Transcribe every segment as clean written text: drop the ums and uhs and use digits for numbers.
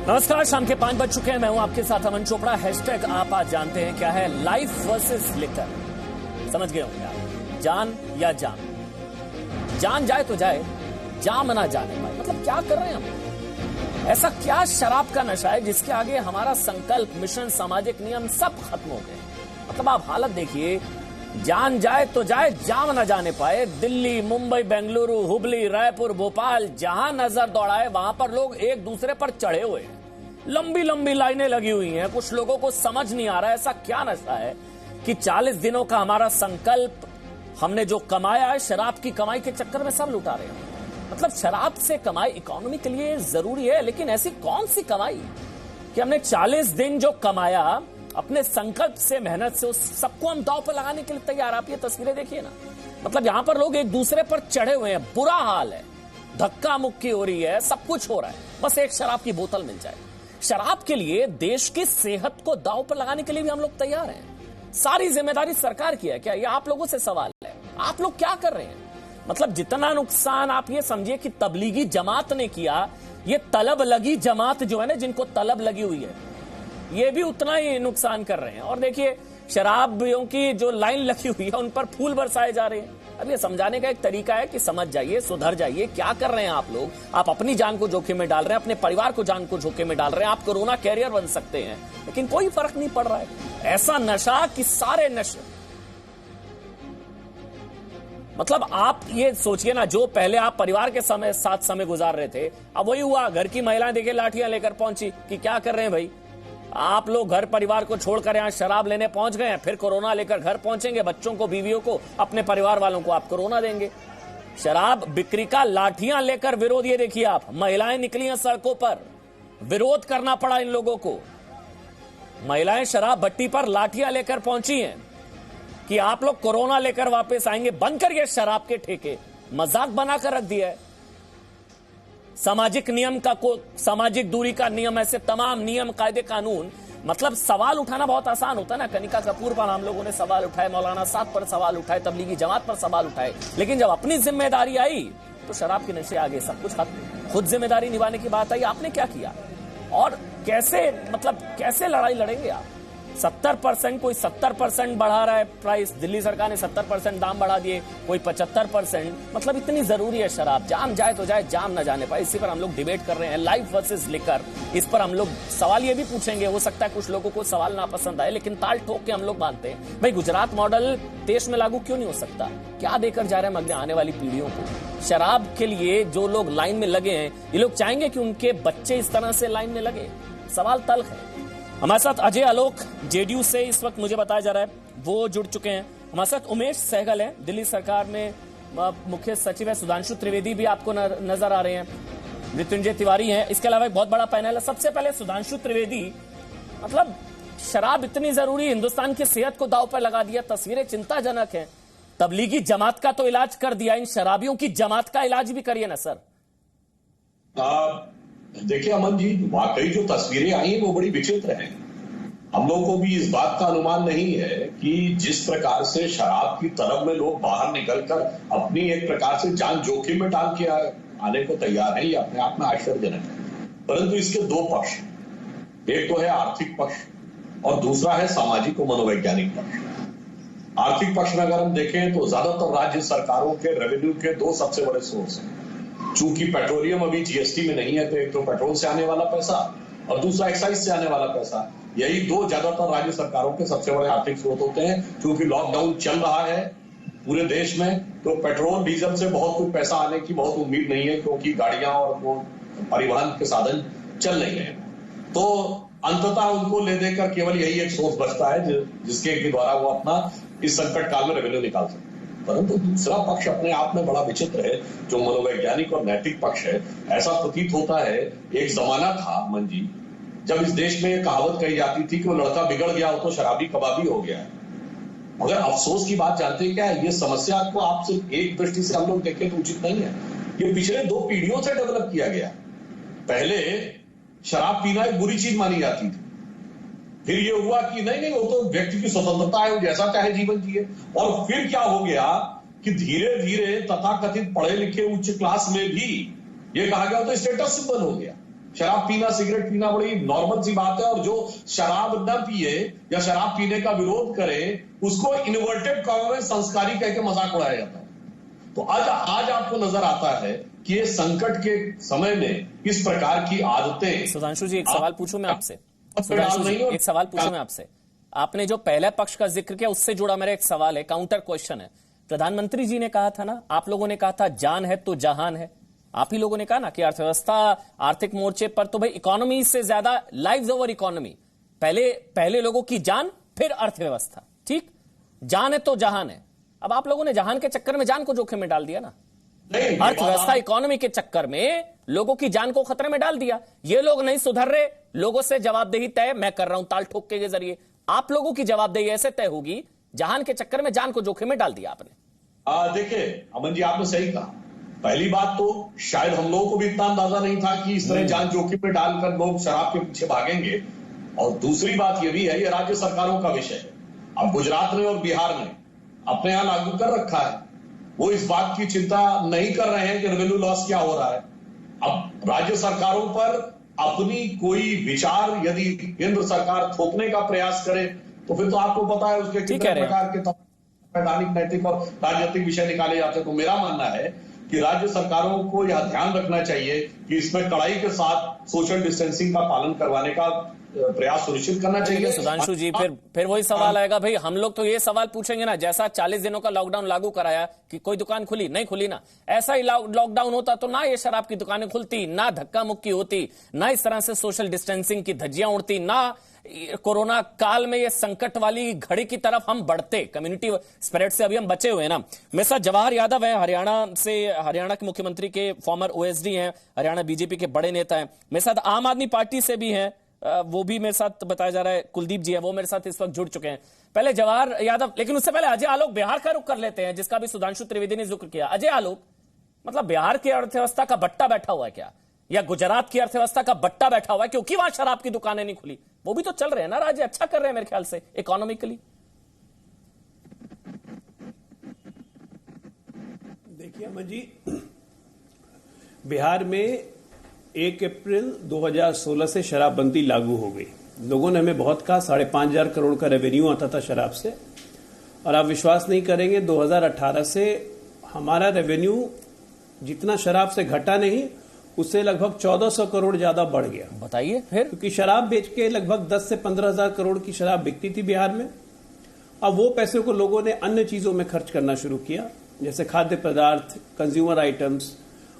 नमस्कार, शाम के 5 बज चुके हैं। मैं हूं आपके साथ अमन चोपड़ा। हैशटैग आप आज जानते हैं क्या है? Life versus liquor. समझ गए होंगे आप। जान या जाम, जान जाए तो जाए, जाम ना जाने पाए। मतलब क्या कर रहे हैं हम? ऐसा क्या शराब का नशा है जिसके आगे हमारा संकल्प, मिशन, सामाजिक नियम सब खत्म हो गए? मतलब आप हालत देखिए, जान जाए तो जाए, जाम ना जाने पाए। दिल्ली, मुंबई, बेंगलुरु, हुबली, रायपुर, भोपाल, जहां नजर दौड़ाए वहां पर लोग एक दूसरे पर चढ़े हुए हैं। लंबी लंबी लाइनें लगी हुई हैं। कुछ लोगों को समझ नहीं आ रहा है ऐसा क्या नशा है कि 40 दिनों का हमारा संकल्प, हमने जो कमाया है, शराब की कमाई के चक्कर में सब लुटा रहे हैं। मतलब शराब से कमाई इकोनॉमी के लिए जरूरी है, लेकिन ऐसी कौन सी कमाई कि हमने 40 दिन जो कमाया अपने संकल्प से, मेहनत से, उस सबको हम दांव पर लगाने के लिए तैयार। आप ये तस्वीरें देखिए ना। मतलब यहां पर लोग एक दूसरे पर चढ़े हुए हैं। बुरा हाल है, धक्का मुक्की हो रही है, सब कुछ हो रहा है, बस एक शराब की बोतल मिल जाए। शराब के लिए देश की सेहत को दांव पर लगाने के लिए भी हम लोग तैयार हैं। सारी जिम्मेदारी सरकार की है क्या? ये आप लोगों से सवाल है। आप लोग क्या कर रहे हैं? मतलब जितना नुकसान आप ये समझिए कि तबलीगी जमात ने किया, ये तलब लगी जमात जो है ना, जिनको तलब लगी हुई है, ये भी उतना ही नुकसान कर रहे हैं। और देखिए, शराबियों की जो लाइन लगी हुई है उन पर फूल बरसाए जा रहे हैं। अब ये समझाने का एक तरीका है कि समझ जाइए, सुधर जाइए। क्या कर रहे हैं आप लोग? आप अपनी जान को जोखिम में डाल रहे हैं, अपने परिवार को जान को जोखिम में डाल रहे हैं। आप कोरोना कैरियर बन सकते हैं, लेकिन कोई फर्क नहीं पड़ रहा है। ऐसा नशा कि सारे नशे, मतलब आप ये सोचिए ना, जो पहले आप परिवार के साथ समय गुजार रहे थे, अब वही हुआ। घर की महिलाएं देखिए लाठियां लेकर पहुंची कि क्या कर रहे हैं भाई आप लोग? घर परिवार को छोड़कर यहां शराब लेने पहुंच गए हैं, फिर कोरोना लेकर घर पहुंचेंगे। बच्चों को, बीवियों को, अपने परिवार वालों को आप कोरोना देंगे। शराब बिक्री का लाठियां लेकर विरोध, ये देखिए आप, महिलाएं निकली हैं सड़कों पर, विरोध करना पड़ा इन लोगों को। महिलाएं शराब भट्टी पर लाठियां लेकर पहुंची हैं कि आप लोग कोरोना लेकर वापस आएंगे, बंद करिए शराब के ठेके। मजाक बनाकर रख दिया है। सामाजिक नियम का सामाजिक दूरी का नियम, ऐसे तमाम नियम, कायदे, कानून। मतलब सवाल उठाना बहुत आसान होता है ना। कनिका कपूर पर हम लोगों ने सवाल उठाए, मौलाना साहब पर सवाल उठाए, तबलीगी जमात पर सवाल उठाए, लेकिन जब अपनी जिम्मेदारी आई तो शराब के नशे आगे सब कुछ खत्म। खुद जिम्मेदारी निभाने की बात आई, आपने क्या किया और कैसे? मतलब कैसे लड़ाई लड़ेंगे आप? 70%, कोई 70% बढ़ा रहा है प्राइस। दिल्ली सरकार ने 70% दाम बढ़ा दिए, कोई 75%। मतलब इतनी जरूरी है शराब? जान जाए तो जाए, जाम ना जाने पाए। इसी पर हम लोग डिबेट कर रहे हैं, लाइफ वर्सेस लिकर। इस पर हम लोग सवाल ये भी पूछेंगे। हो सकता है कुछ लोगों को सवाल ना पसंद आए, लेकिन ताल ठोक के हम लोग मानते हैं भाई, गुजरात मॉडल देश में लागू क्यों नहीं हो सकता? क्या देकर जा रहे हैं हम आने वाली पीढ़ियों को? शराब के लिए जो लोग लाइन में लगे हैं, ये लोग चाहेंगे कि उनके बच्चे इस तरह से लाइन में लगे? सवाल तल्ख है। हमारे साथ अजय आलोक जेडीयू से इस वक्त मुझे बताया जा रहा है वो जुड़ चुके हैं। हमारे साथ उमेश सहगल है, दिल्ली सरकार में मुख्य सचिव है। सुधांशु त्रिवेदी भी आपको नजर आ रहे हैं। मृत्युंजय तिवारी हैं। इसके अलावा एक बहुत बड़ा पैनल है। सबसे पहले सुधांशु त्रिवेदी, मतलब शराब इतनी जरूरी, हिंदुस्तान की सेहत को दांव पर लगा दिया, तस्वीरें चिंताजनक हैं। तबलीगी जमात का तो इलाज कर दिया, इन शराबियों की जमात का इलाज भी करिए ना सर। देखिए अमन जी, वाकई जो तस्वीरें आई हैं वो बड़ी विचित्र हैं। हम लोगों को भी इस बात का अनुमान नहीं है कि जिस प्रकार से शराब की तरफ में लोग बाहर निकलकर अपनी एक प्रकार से जान जोखिम में डाल के आने को तैयार है, ये अपने आप में आश्चर्यजनक है। परंतु इसके दो पक्ष, एक तो है आर्थिक पक्ष और दूसरा है सामाजिक और मनोवैज्ञानिक पक्ष। आर्थिक पक्ष में अगर हम देखें तो ज्यादातर राज्य सरकारों के रेवेन्यू के दो सबसे बड़े सोर्स हैं। चूंकि पेट्रोलियम अभी जीएसटी में नहीं है, तो एक तो पेट्रोल से आने वाला पैसा और दूसरा एक्साइज से आने वाला पैसा, यही दो ज्यादातर राज्य सरकारों के सबसे बड़े आर्थिक स्रोत होते हैं। क्योंकि लॉकडाउन चल रहा है पूरे देश में, तो पेट्रोल डीजल से बहुत कुछ पैसा आने की बहुत उम्मीद नहीं है, क्योंकि गाड़ियां और वो परिवहन के साधन चल नहीं रहे। तो अंततः उनको ले देकर केवल यही एक सोर्स बचता है जिसके द्वारा वो अपना इस संकट काल में रेवेन्यू निकाल सकते। परंतु दूसरा पक्ष अपने आप में बड़ा विचित्र है, जो मनोवैज्ञानिक और नैतिक पक्ष है। ऐसा प्रतीत होता है, एक जमाना था मन जी, जब इस देश में यह कहावत कही जाती थी कि वो लड़का बिगड़ गया हो तो शराबी कबाबी हो गया है। मगर अफसोस की बात जानते हैं क्या है? ये समस्या को आप सिर्फ एक दृष्टि से हम लोग देखें तो उचित नहीं है। ये पिछले 2 पीढ़ियों से डेवलप किया गया। पहले शराब पीना एक बुरी चीज मानी जाती थी, फिर ये हुआ कि नहीं वो तो व्यक्ति की स्वतंत्रता है, वो जैसा चाहे जीवन जिए। और फिर क्या हो गया कि धीरे धीरे तथाकथित पढ़े लिखे उच्च क्लास में भी ये कहा गया तो स्टेटस सिंबल हो गया। शराब पीना, सिगरेट पीना बड़ी नॉर्मल सी बात है, और जो शराब न पिए या शराब पीने का विरोध करे उसको इन्वर्टेड कॉमा में संस्कारी कह के मजाक उड़ाया जाता है। तो आज आपको नजर आता है कि ये संकट के समय में इस प्रकार की आदतें। सुधांशु जी, एक सवाल पूछूं मैं आपसे। सुधांशु जी, एक सवाल पूछूं मैं आपसे। आपने जो पहले पक्ष का जिक्र किया उससे जुड़ा मेरा एक सवाल है, काउंटर क्वेश्चन है। प्रधानमंत्री जी ने कहा था ना, आप लोगों ने कहा था जान है तो जहान है। आप ही लोगों ने कहा ना कि अर्थव्यवस्था, आर्थिक मोर्चे पर तो भाई इकोनॉमी से ज्यादा लाइव्स ओवर इकोनॉमी, पहले लोगों की जान फिर अर्थव्यवस्था। ठीक, जान है तो जहान है। अब आप लोगों ने जहान के चक्कर में जान को जोखिम में डाल दिया ना। अर्थव्यवस्था, इकोनॉमी के चक्कर में लोगों की जान को खतरे में डाल दिया। ये लोग नहीं सुधर रहे, लोगों से जवाबदेही तय मैं कर रहा हूं ताल ठोक के जरिए। आप लोगों की जवाबदेही ऐसे तय होगी, जहान के चक्कर में जान को जोखिम में डाल दिया आपने। देखिए अमन जी, आपने सही कहा। पहली बात तो शायद हम लोगों को भी इतना अंदाजा नहीं था कि इस तरह जान जोखिम में डालकर लोग शराब के पीछे भागेंगे। और दूसरी बात यह भी है, ये राज्य सरकारों का विषय है। अब गुजरात ने और बिहार ने अपने यहां लागू कर रखा है, वो इस बात की चिंता नहीं कर रहे हैं कि रेवेन्यू लॉस क्या हो रहा है। अब राज्य सरकारों पर अपनी कोई विचार यदि केंद्र सरकार थोपने का प्रयास करे तो फिर तो आपको पता है उसके कितने प्रकार के वैधानिक, नैतिक और राजनीतिक विषय निकाले जाते हैं। तो मेरा मानना है कि राज्य सरकारों को यह ध्यान रखना चाहिए कि इसमें कड़ाई के साथ सोशल डिस्टेंसिंग का पालन करवाने का प्रयास सुनिश्चित करना चाहिए। सुधांशु जी, फिर वही सवाल आएगा भाई, हम लोग तो ये सवाल पूछेंगे ना, जैसा 40 दिनों का लॉकडाउन लागू कराया कि कोई दुकान खुली नहीं खुली ना, ऐसा ही लॉकडाउन होता तो ना ये शराब की दुकानें खुलती, ना धक्का मुक्की होती, ना इस तरह से सोशल डिस्टेंसिंग की धज्जियां उड़ती, ना कोरोना काल में ये संकट वाली घड़ी की तरफ हम बढ़ते। कम्युनिटी स्पिरिट से अभी हम बचे हुए हैं ना। मेरे साथ जवाहर यादव है, हरियाणा के मुख्यमंत्री के फॉर्मर ओएसडी हैं, हरियाणा बीजेपी के बड़े नेता हैं। मेरे साथ आम आदमी पार्टी से भी हैं, वो भी मेरे साथ बताया जा रहा है, कुलदीप जी है, वो मेरे साथ इस वक्त जुड़ चुके हैं। पहले जवाहर यादव, लेकिन उससे पहले अजय आलोक बिहार का रुख कर लेते हैं, जिसका भी सुधांशु त्रिवेदी ने जिक्र किया। अजय आलोक, मतलब बिहार की अर्थव्यवस्था का बट्टा बैठा हुआ है क्या, या गुजरात की अर्थव्यवस्था का बट्टा बैठा हुआ है क्योंकि वहां शराब की दुकानें नहीं खुली? वो भी तो चल रहे हैं ना, राज्य अच्छा कर रहे हैं मेरे ख्याल से इकोनॉमिकली। देखिए अमन जी, बिहार में 1 अप्रैल 2016 से शराबबंदी लागू हो गई। लोगों ने हमें बहुत कहा 5,500 करोड़ का रेवेन्यू आता था शराब से, और आप विश्वास नहीं करेंगे 2018 से हमारा रेवेन्यू जितना शराब से घटा नहीं, उससे लगभग 1,400 करोड़ ज्यादा बढ़ गया। बताइए फिर। क्योंकि शराब बेच के लगभग 10 से 15,000 करोड़ की शराब बिकती थी बिहार में। अब वो पैसे को लोगों ने अन्य चीजों में खर्च करना शुरू किया, जैसे खाद्य पदार्थ, कंज्यूमर आइटम्स।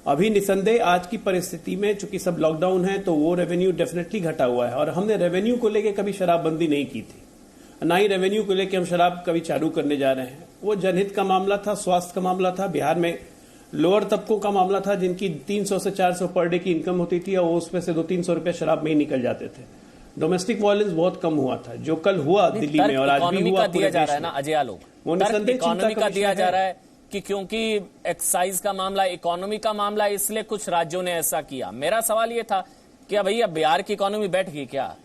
अभी निसंदेह आज की परिस्थिति में चूंकि सब लॉकडाउन है तो वो रेवेन्यू डेफिनेटली घटा हुआ है। और हमने रेवेन्यू को लेकर कभी शराबबंदी नहीं की थी, ना ही रेवेन्यू को लेकर हम शराब कभी चालू करने जा रहे हैं। वो जनहित का मामला था, स्वास्थ्य का मामला था। बिहार में लोअर तबकों का मामला था, जिनकी 300 से 400 पर डे की इनकम होती थी, और उसमें से 200-300 रुपए शराब में ही निकल जाते थे। डोमेस्टिक वायलेंस बहुत कम हुआ था, जो कल हुआ दिल्ली में और आज भी हुआ पूरे देश में। अजय आलोक, इकोनॉमी का दिया जा रहा है कि क्योंकि एक्साइज का मामला, इकोनॉमी का मामला, इसलिए कुछ राज्यों ने ऐसा किया। मेरा सवाल यह था कि भैया बिहार की इकोनॉमी बैठ गई क्या?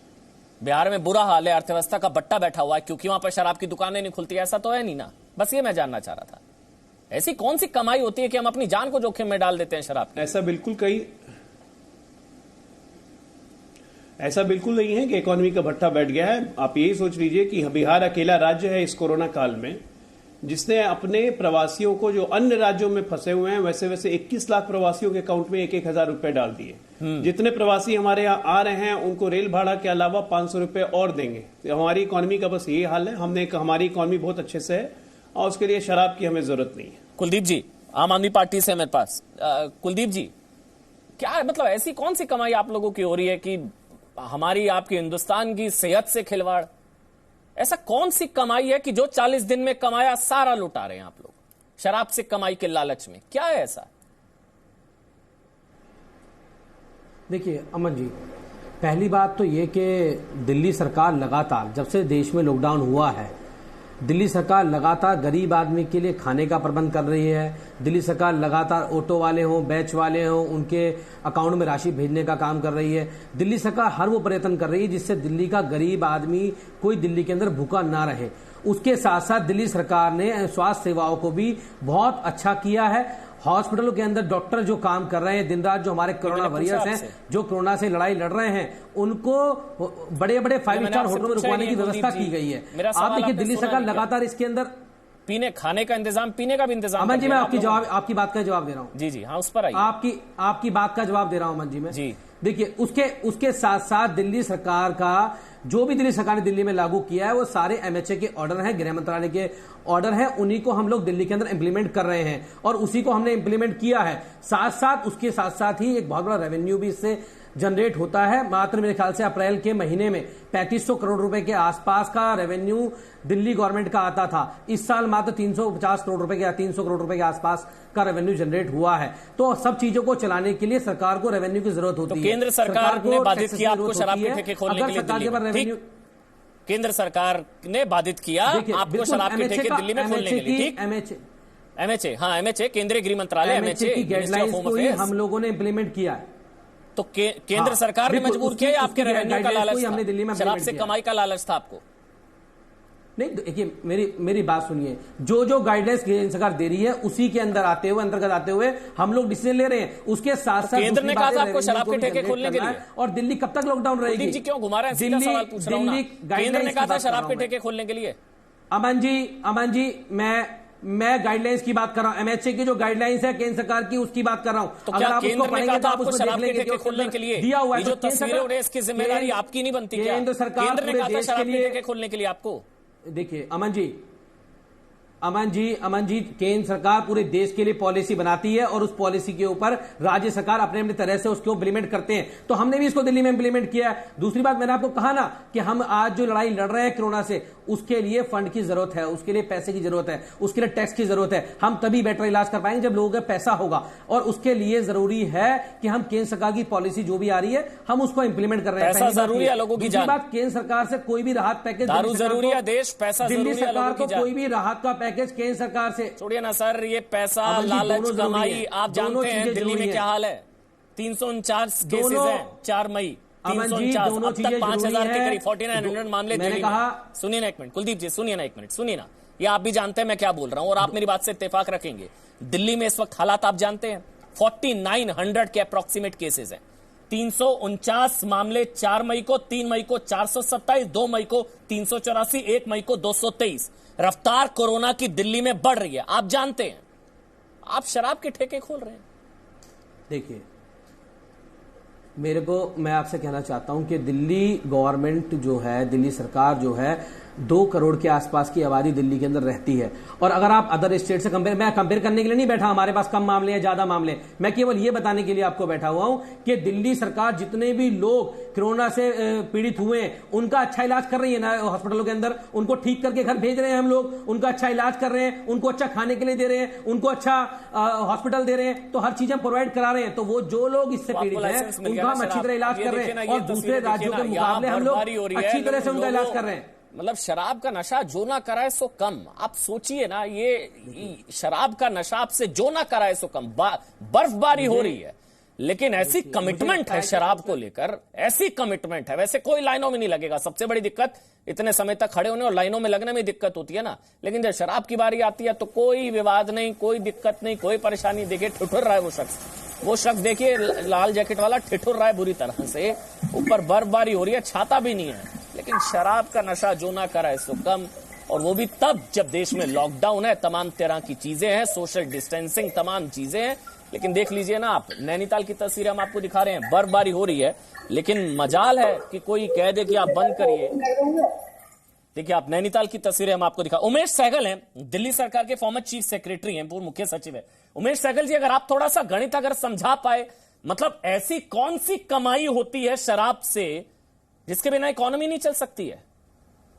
बिहार में बुरा हाल है, अर्थव्यवस्था का बट्टा बैठा हुआ है क्योंकि वहां पर शराब की दुकानें नहीं खुलती, ऐसा तो है नहीं ना? बस ये मैं जानना चाह रहा था। ऐसी कौन सी कमाई होती है कि हम अपनी जान को जोखिम में डाल देते हैं शराब? ऐसा बिल्कुल नहीं है कि इकोनॉमी का भट्टा बैठ गया है। आप यही सोच लीजिए कि बिहार अकेला राज्य है इस कोरोना काल में जिसने अपने प्रवासियों को, जो अन्य राज्यों में फंसे हुए हैं, वैसे 21 लाख प्रवासियों के अकाउंट में 1-1 हजार रुपए डाल दिए। जितने प्रवासी हमारे यहाँ आ रहे हैं उनको रेल भाड़ा के अलावा 500 रुपए और देंगे। तो हमारी इकोनॉमी का बस यही हाल है। हमारी इकोनॉमी बहुत अच्छे से है और उसके लिए शराब की हमें जरूरत नहीं है। कुलदीप जी, आम आदमी पार्टी से मेरे पास। कुलदीप जी, क्या मतलब ऐसी कौन सी कमाई आप लोगों की हो रही है कि हमारी, आपकी, हिंदुस्तान की सेहत से खिलवाड़? ऐसा कौन सी कमाई है कि जो 40 दिन में कमाया सारा लुटा रहे हैं आप लोग शराब से कमाई के लालच में? क्या है ऐसा? देखिए अमन जी, पहली बात तो ये कि दिल्ली सरकार लगातार, जब से देश में लॉकडाउन हुआ है, दिल्ली सरकार लगातार गरीब आदमी के लिए खाने का प्रबंध कर रही है। दिल्ली सरकार लगातार ऑटो वाले हों, बैच वाले हों, उनके अकाउंट में राशि भेजने का काम कर रही है। दिल्ली सरकार हर वो प्रयत्न कर रही है जिससे दिल्ली का गरीब आदमी, कोई दिल्ली के अंदर भूखा ना रहे। उसके साथ साथ दिल्ली सरकार ने स्वास्थ्य सेवाओं को भी बहुत अच्छा किया है। हॉस्पिटलों के अंदर डॉक्टर जो काम कर रहे हैं दिन रात, जो हमारे कोरोना वॉरियर्स हैं, जो कोरोना से लड़ाई लड़ रहे हैं, उनको बड़े बड़े 5 स्टार होटलों में रुकवाने की व्यवस्था की गई है। आप देखिए दिल्ली सरकार लगातार इसके अंदर पीने खाने का इंतजाम, पीने का भी इंतजाम। अमन जी मैं आपकी बात का जवाब दे रहा हूं। जी हाँ, उस पर आपकी बात का जवाब दे रहा हूं अमन जी मैं। जी देखिए उसके साथ साथ दिल्ली सरकार का जो भी दिल्ली सरकार ने दिल्ली में लागू किया है वो सारे एमएचए के ऑर्डर हैं, गृह मंत्रालय के ऑर्डर हैं, उन्हीं को हम लोग दिल्ली के अंदर इंप्लीमेंट कर रहे हैं और उसी को हमने इंप्लीमेंट किया है। उसके साथ साथ ही एक बहुत बड़ा रेवेन्यू भी इससे जनरेट होता है। मात्र मेरे ख्याल से अप्रैल के महीने में 3500 करोड़ रुपए के आसपास का रेवेन्यू दिल्ली गवर्नमेंट का आता था। इस साल मात्र 350 करोड़ रुपए या 300 करोड़ रुपए के आसपास का रेवेन्यू जनरेट हुआ है। तो सब चीजों को चलाने के लिए सरकार को रेवेन्यू की जरूरत होती है। केंद्र सरकार ने बाधित किया आपको शराब के ठेके खोलने के लिए दिल्ली में। केंद्र सरकार ने बाधित किया आपको शराब के ठेके दिल्ली में खोलने के लिए। ठीक, एमएचए केंद्रीय गृह मंत्रालय, एमएचए की गाइडलाइंस को ही हम लोगों ने इंप्लीमेंट किया है। तो केंद्र सरकार ने मजबूर किया, आपके रेवेन्यू का लालच हमने दिल्ली में शराब से कमाई का लालच था आपको। नहीं देखिए मेरी बात सुनिए, जो गाइडलाइंस केंद्र सरकार दे रही है उसी के अंतर्गत आते हुए हम लोग डिसीजन ले रहे हैं। उसके साथ साथ केंद्र ने कहा था आपको शराब के ठेके खोलने के लिए, और दिल्ली कब तक लॉकडाउन रहेगी? जी क्यों घुमा रहे हैं, सीधा सवाल पूछ रहा हूं ना। केंद्र ने कहा था शराब के ठेके खोलने के लिए। अमन जी मैं गाइडलाइंस की बात कर रहा हूं, एमएचए की जो गाइडलाइंस है केंद्र सरकार की उसकी बात कर रहा हूं। तो क्या केंद्र ने कहा था आपको शराब के ठेके खोलने के लिए दिया हुआ है? जो तस्वीरें उड़े इसकी जिम्मेदारी आपकी नहीं बनती क्या? केंद्र सरकार केंद्र ने कहा था शराब के ठेके खोलने के लिए आपको। देखिए अमन जी केंद्र सरकार पूरे देश के लिए पॉलिसी बनाती है और उस पॉलिसी के ऊपर राज्य सरकार अपने अपने तरह से उसको इंप्लीमेंट करते हैं। तो हमने भी इसको दिल्ली में इंप्लीमेंट किया है। दूसरी बात मैंने आपको कहा ना कि हम आज जो लड़ाई लड़ रहे हैं कोरोना से, उसके लिए फंड की जरूरत है, उसके लिए पैसे की जरूरत है, उसके लिए टैक्स की जरूरत है। हम तभी बेटर इलाज कर पाएंगे जब लोगों का पैसा होगा, और उसके लिए जरूरी है कि हम केंद्र सरकार की पॉलिसी जो भी आ रही है हम उसको इंप्लीमेंट कर रहे हैं। पैसा जरूरी है, लोगों की जान। बात केंद्र सरकार से कोई भी राहत पैकेज जरूरी है, देश पैसा दिल्ली सरकार को कोई भी राहत का पैकेज केंद्र सरकार से छोड़िए ना सर, ये पैसा लालच कमाई आप जानते हैं दिल्ली में क्या हाल है। 349 केसेस हैं 4 मई 349, अब तक 5000 के करीब 4900 मामले दिल्ली में। सुनिए ना एक मिनट कुलदीप जी, सुनिए ना एक मिनट, सुनिए ना। ये आप भी जानते हैं मैं क्या बोल रहा हूं और आप मेरी बात से इत्तेफाक रखेंगे। दिल्ली में इस वक्त हालात आप जानते हैं, 4900 के अप्रोक्सीमेट केसेस हैं, 349 मामले 4 मई को, 3 मई को 427, 2 मई को 384, 1 मई को 223। रफ्तार कोरोना की दिल्ली में बढ़ रही है, आप जानते हैं। आप शराब के ठेके खोल रहे हैं। देखिए मैं आपसे कहना चाहता हूं कि दिल्ली गवर्नमेंट जो है, दिल्ली सरकार जो है, 2 करोड़ के आसपास की आबादी दिल्ली के अंदर रहती है। और अगर आप अदर स्टेट से मैं कंपेयर करने के लिए नहीं बैठा, हमारे पास कम मामले हैं ज्यादा मामले, मैं केवल ये बताने के लिए आपको बैठा हुआ हूं कि दिल्ली सरकार जितने भी लोग कोरोना से पीड़ित हुए हैं उनका अच्छा इलाज कर रही है ना हॉस्पिटलों के अंदर, उनको ठीक करके घर भेज रहे हैं हम लोग, उनका अच्छा इलाज कर रहे हैं, उनको अच्छा खाने के लिए दे रहे हैं, उनको अच्छा हॉस्पिटल दे रहे हैं, तो हर चीजें प्रोवाइड करा रहे हैं। तो वो जो लोग इससे पीड़ित हैं उनका हम अच्छी तरह इलाज कर रहे हैं और दूसरे राज्यों के मुकाबले हम लोग अच्छी तरह से उनका इलाज कर रहे हैं। मतलब शराब का नशा जो ना कराए सो कम। आप सोचिए ना, ये शराब का नशा आपसे जो ना कराए सो कम। बर्फबारी हो रही है लेकिन ऐसी कमिटमेंट है शराब को लेकर, ऐसी कमिटमेंट है। वैसे कोई लाइनों में नहीं लगेगा, सबसे बड़ी दिक्कत इतने समय तक खड़े होने और लाइनों में लगने में दिक्कत होती है ना। लेकिन जब शराब की बारी आती है तो कोई विवाद नहीं, कोई दिक्कत नहीं, कोई परेशानी। देखिए ठिठुर रहा है वो शख्स देखिए लाल जैकेट वाला ठिठुर रहा है बुरी तरह से। ऊपर बर्फबारी हो रही है, छाता भी नहीं है, लेकिन शराब का नशा जो ना कराए सो कम। और वो भी तब जब देश में लॉकडाउन है, तमाम तरह की चीजें हैं, सोशल डिस्टेंसिंग, तमाम चीजें हैं। लेकिन देख लीजिए ना आप, नैनीताल की तस्वीरें हम आपको दिखा रहे हैं, बर्फबारी हो रही है लेकिन मजाल है कि कोई कह दे कि आप बंद करिए। देखिए आप नैनीताल की तस्वीरें हम आपको दिखा। उमेश सहगल हैं, दिल्ली सरकार के फॉर्मर चीफ सेक्रेटरी हैं, पूर्व मुख्य सचिव है। उमेश सहगल जी, अगर आप थोड़ा सा गणित अगर समझा पाए, मतलब ऐसी कौन सी कमाई होती है शराब से जिसके बिना इकोनॉमी नहीं चल सकती है?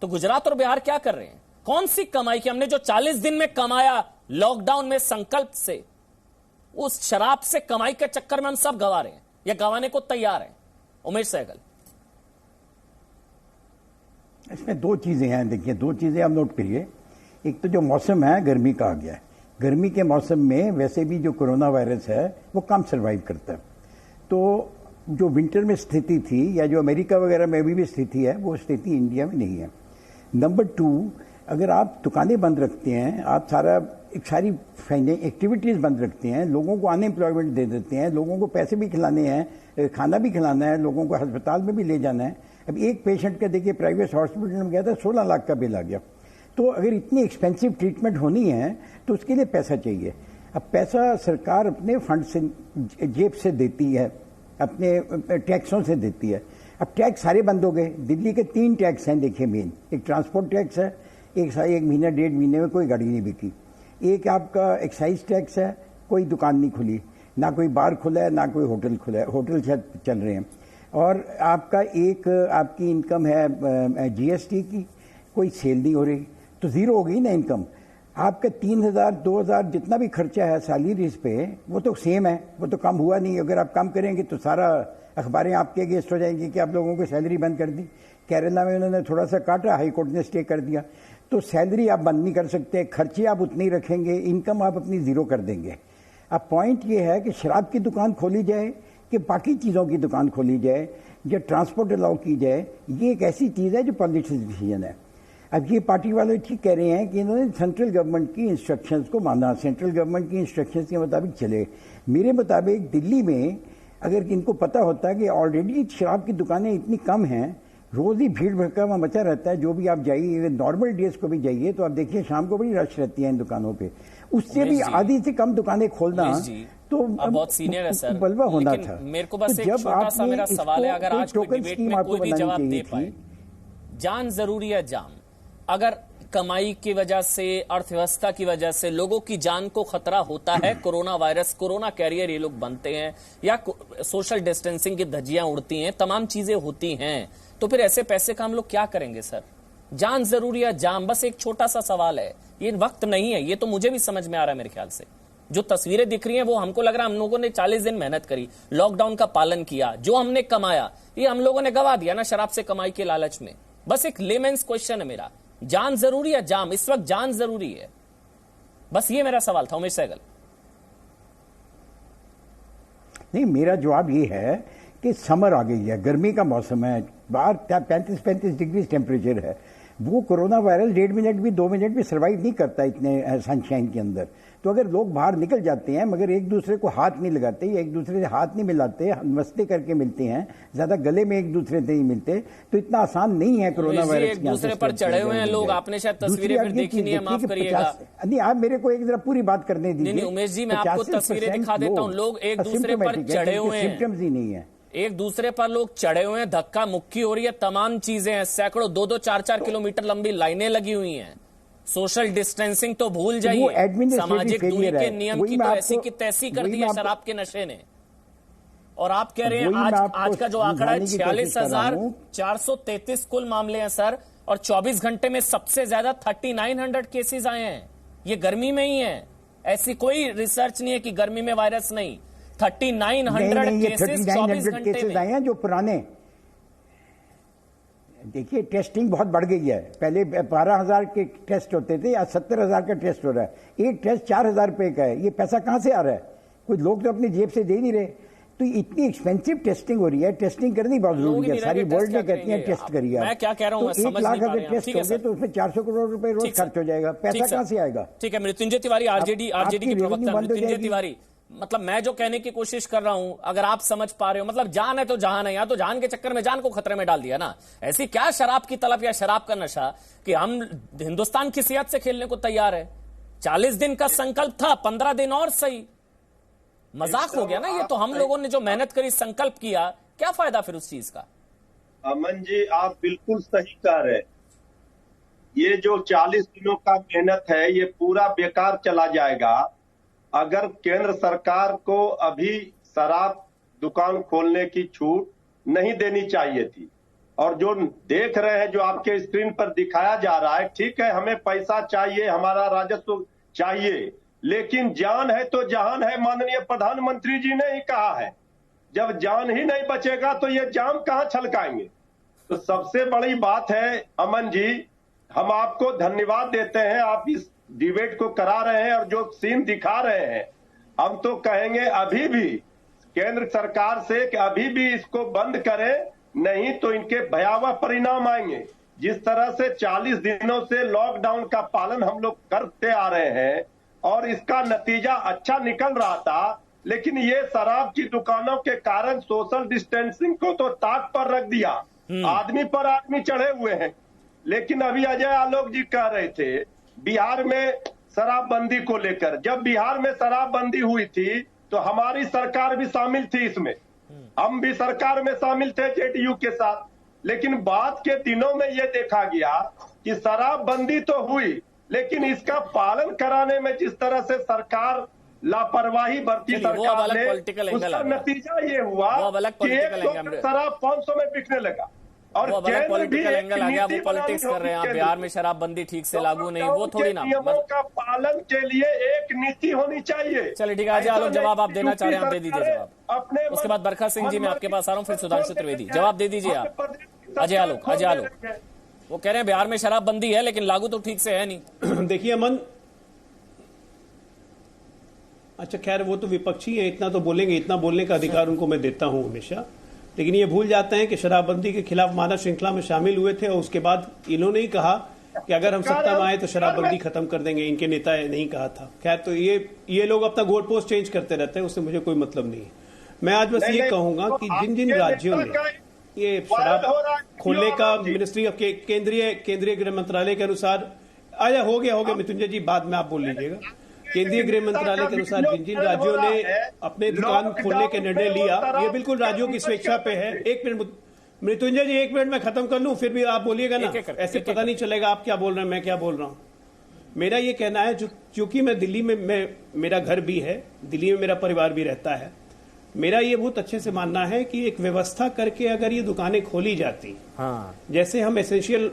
तो गुजरात और बिहार क्या कर रहे हैं? कौन सी कमाई की हमने जो 40 दिन में कमाया लॉकडाउन में संकल्प से, उस शराब से कमाई के चक्कर में हम सब गंवा रहे हैं या गंवाने को तैयार हैं। उमेश सहगल, इसमें 2 चीजें हैं। देखिए 2 चीजें आप नोट करिए। एक तो जो मौसम है गर्मी का आ गया है, गर्मी के मौसम में वैसे भी जो कोरोना वायरस है वो कम सर्वाइव करता है। तो जो विंटर में स्थिति थी या जो अमेरिका वगैरह में भी स्थिति है, वो स्थिति इंडिया में नहीं है। नंबर 2, अगर आप दुकानें बंद रखते हैं, आप सारी एक्टिविटीज़ बंद रखते हैं, लोगों को अनएम्प्लॉयमेंट दे देते हैं, लोगों को पैसे भी खिलाने हैं, खाना भी खिलाना है, लोगों को अस्पताल में भी ले जाना है। अब एक पेशेंट का देखिए प्राइवेट हॉस्पिटल में गया था 16 लाख का बिल आ गया। तो अगर इतनी एक्सपेंसिव ट्रीटमेंट होनी है तो उसके लिए पैसा चाहिए। अब पैसा सरकार अपने फंड से जेब से देती है, अपने टैक्सों से देती है। अब टैक्स सारे बंद हो गए। दिल्ली के 3 टैक्स हैं देखिए मेन। एक ट्रांसपोर्ट टैक्स है, एक महीना 1.5 महीने में कोई गाड़ी नहीं बिकी। एक आपका एक्साइज टैक्स है, कोई दुकान नहीं खुली, ना कोई बार खुला है, ना कोई होटल खुला है, होटल शायद चल रहे हैं। और आपका आपकी इनकम है जीएसटी की, कोई सेल नहीं हो रही, तो जीरो हो गई ना इनकम। आपका 3,000 2,000 जितना भी खर्चा है सैलरीज पे, वो तो सेम है, वो तो कम हुआ नहीं। अगर आप कम करेंगे तो सारा अखबारें आपके अगेंस्ट हो जाएंगी कि आप लोगों को सैलरी बंद कर दी। केरला में उन्होंने थोड़ा सा काटा, हाई कोर्ट ने स्टे कर दिया। तो सैलरी आप बंद नहीं कर सकते, खर्चे आप उतने ही रखेंगे, इनकम आप अपनी जीरो कर देंगे। अब पॉइंट ये है कि शराब की दुकान खोली जाए कि बाकी चीज़ों की दुकान खोली जाए, जो ट्रांसपोर्ट अलाउ की जाए, ये एक ऐसी चीज़ है जो पॉलिटिकल डिसीजन है। अब ये पार्टी वाले ठीक कह रहे हैं कि इन्होंने सेंट्रल गवर्नमेंट की इंस्ट्रक्शंस को माना, सेंट्रल गवर्नमेंट की इंस्ट्रक्शंस के मुताबिक चले। मेरे मुताबिक दिल्ली में अगर इनको पता होता कि ऑलरेडी शराब की दुकानें इतनी कम हैं, रोज ही भीड़ भड़का मचा रहता है, जो भी आप जाइए, नॉर्मल डेज को भी जाइए तो आप देखिए शाम को बड़ी रश रहती है इन दुकानों पे, उससे भी आधी से कम दुकानें खोलना तो बहुत सीनियर है सर, बलवा होना था। मेरे को बस एक छोटा सा मेरा सवाल है, अगर आज कोई डिबेट में कोई भी जवाब दे पाए, जान जरूरी है जाम, अगर कमाई की वजह से, अर्थव्यवस्था की वजह से लोगों की जान को खतरा होता है, कोरोना वायरस, कोरोना कैरियर ये लोग बनते हैं, या सोशल डिस्टेंसिंग की धज्जियां उड़ती हैं, तमाम चीजें होती हैं, तो फिर ऐसे पैसे का हम लोग क्या करेंगे सर? जान जरूरी है जाम, बस एक छोटा सा सवाल है, ये वक्त नहीं है, ये तो मुझे भी समझ में आ रहा है। मेरे ख्याल से जो तस्वीरें दिख रही हैं वो हमको लग रहा है हम लोगों ने 40 दिन मेहनत करी, लॉकडाउन का पालन किया, जो हमने कमाया ये हम लोगों ने गवा दिया ना शराब से कमाई के लालच में। बस एक लेमेंस क्वेश्चन है मेरा, जान जरूरी है जाम, इस वक्त जान जरूरी है, बस ये मेरा सवाल था। उमेश सहगल। नहीं, मेरा जवाब ये है कि समर आ गई है, गर्मी का मौसम है, बाहर 35-35 डिग्री टेम्परेचर है। वो कोरोना वायरस 1.5 मिनट भी 2 मिनट भी सर्वाइव नहीं करता इतने सनशाइन के अंदर। तो अगर लोग बाहर निकल जाते हैं मगर एक दूसरे को हाथ नहीं लगाते, एक दूसरे से हाथ नहीं मिलाते, नमस्ते करके मिलते हैं, ज्यादा गले में एक दूसरे से नहीं मिलते, तो इतना आसान नहीं है कोरोना वायरस। एक दूसरे पर चढ़े हुए हैं लोग, आपने शायद तस्वीरें फिर देखी नहीं है, माफ करिएगा। नहीं, आप मेरे को एक जरा पूरी बात करने दीजिए। नहीं उमेश जी, मैं आपको तस्वीरें दिखा देता हूं, लोग एक दूसरे पर चढ़े हुए हैं, सिम्टम्स ही नहीं है, एक दूसरे पर लोग चढ़े हुए हैं, धक्का मुक्की हो रही है, तमाम चीजें हैं, सैकड़ों 2-2, 4-4 किलोमीटर लंबी लाइनें लगी हुई हैं। सोशल डिस्टेंसिंग तो भूल जाइए, सामाजिक दूरी के नियम की तो ऐसी की तैसी कर दी है शराब के नशे ने। और आप कह रहे हैं आज का जो आंकड़ा है 46,433 कुल मामले हैं सर, और 24 घंटे में सबसे ज्यादा 3900 केसेस आए हैं। ये गर्मी में ही है, ऐसी कोई रिसर्च नहीं है कि गर्मी में वायरस नहीं। 3900 केसेस 24 घंटे में आए हैं जो पुराने। देखिए टेस्टिंग बहुत बढ़ गई है, पहले 12,000 के टेस्ट होते थे, आज 70,000 का टेस्ट हो रहा है। एक टेस्ट 4,000 रुपए का है, ये पैसा कहां से आ रहा है? कुछ लोग तो अपनी जेब से दे नहीं रहे। तो इतनी एक्सपेंसिव टेस्टिंग हो रही है, टेस्टिंग करनी बहुत जरूरी है, सारी वर्ल्ड में कहती है टेस्ट करिए। मैं क्या कह रहा हूं, तो 1 लाख अगर टेस्ट होंगे तो उसमें 400 करोड़ रुपए रोज खर्च हो जाएगा, पैसा कहां से आएगा? ठीक है, मृत्युंजय तिवारी, आरजेडी की प्रवक्ता मृत्युंजय तिवारी, मतलब मैं जो कहने की कोशिश कर रहा हूं, अगर आप समझ पा रहे हो, मतलब जान है तो जहान है, या तो जान के चक्कर में जान को खतरे में डाल दिया ना। ऐसी क्या शराब की तलब या शराब का नशा कि हम हिंदुस्तान की सेहत से खेलने को तैयार है। 40 दिन का संकल्प था, 15 दिन और सही, मजाक हो गया ना ये तो। हम लोगों ने जो मेहनत करी, संकल्प किया, क्या फायदा फिर उस चीज का? अमन जी, आप बिल्कुल सही कह रहे हैं। ये जो 40 दिनों का मेहनत है ये पूरा बेकार चला जाएगा अगर केंद्र सरकार को अभी शराब दुकान खोलने की छूट नहीं देनी चाहिए थी। और जो देख रहे हैं, जो आपके स्क्रीन पर दिखाया जा रहा है, ठीक है, हमें पैसा चाहिए, हमारा राजस्व चाहिए, लेकिन जान है तो जहान है, माननीय प्रधानमंत्री जी ने ही कहा है। जब जान ही नहीं बचेगा तो ये जाम कहां छलकाएंगे? तो सबसे बड़ी बात है अमन जी, हम आपको धन्यवाद देते हैं, आप इस डिबेट को करा रहे हैं और जो सीन दिखा रहे हैं। हम तो कहेंगे अभी भी केंद्र सरकार से कि अभी भी इसको बंद करें, नहीं तो इनके भयावह परिणाम आएंगे। जिस तरह से 40 दिनों से लॉकडाउन का पालन हम लोग करते आ रहे हैं और इसका नतीजा अच्छा निकल रहा था, लेकिन ये शराब की दुकानों के कारण सोशल डिस्टेंसिंग को तो ताक पर रख दिया, आदमी पर आदमी चढ़े हुए हैं। लेकिन अभी अजय आलोक जी कह रहे थे बिहार में शराबबंदी को लेकर, जब बिहार में शराबबंदी हुई थी तो हमारी सरकार भी शामिल थी इसमें, हम भी सरकार में शामिल थे जेडीयू के साथ। लेकिन बाद के दिनों में यह देखा गया कि शराबबंदी तो हुई, लेकिन इसका पालन कराने में जिस तरह से सरकार लापरवाही बरती सरकार ने, उसका नतीजा ये हुआ कि 100 शराब 500 में बिकने लगा। और वो अलग पॉलिटिकल एंगल आ गया, वो पॉलिटिक्स कर रहे हैं आप। बिहार में शराबबंदी ठीक से लागू नहीं, वो थोड़ी ना। नियमों का पालन के लिए एक नीति होनी चाहिए। चलिए ठीक है, अजय आलोक जवाब आप देना चाह रहे हैं, आप दे दीजिए जवाब। उसके बाद बरखा सिंह जी मैं आपके पास आ रहा हूँ, फिर सुधांशु त्रिवेदी, जवाब दे दीजिए आप। अजय आलोक वो कह रहे हैं बिहार में शराबबंदी है लेकिन लागू तो ठीक से है नहीं। देखिए अमन, अच्छा खैर वो तो विपक्षी है, इतना तो बोलेंगे, इतना बोलने का अधिकार उनको मैं देता हूं हमेशा, लेकिन ये भूल जाते हैं कि शराबबंदी के खिलाफ मानव श्रृंखला में शामिल हुए थे और उसके बाद इन्होंने ही कहा कि अगर हम सत्ता में आए तो शराबबंदी खत्म कर देंगे, इनके नेता ने नहीं कहा था। खैर तो ये लोग अपना गोल पोस्ट चेंज करते रहते हैं, उससे मुझे कोई मतलब नहीं है। मैं आज बस ये कहूंगा कि जिन जिन राज्यों ने ये शराब खोलने का मिनिस्ट्री ऑफ केंद्रीय गृह मंत्रालय के अनुसार, आया हो गया मृत्युंजय जी, बाद में आप बोल लीजिएगा। केंद्रीय गृह मंत्रालय के अनुसार जिन जिन राज्यों ने अपने दुकान खोलने के निर्णय लिया, ये बिल्कुल राज्यों की स्वेच्छा पे है। एक मिनट मृत्युंजय जी, 1 मिनट में खत्म कर लूं, फिर भी आप बोलिएगा ना, ऐसे पता नहीं चलेगा आप क्या बोल रहे हैं मैं क्या बोल रहा हूं। मेरा ये कहना है, चूंकि मैं दिल्ली में, मेरा घर भी है दिल्ली में, मेरा परिवार भी रहता है, मेरा ये बहुत अच्छे से मानना है कि एक व्यवस्था करके अगर ये दुकानें खोली जाती, जैसे हम एसेंशियल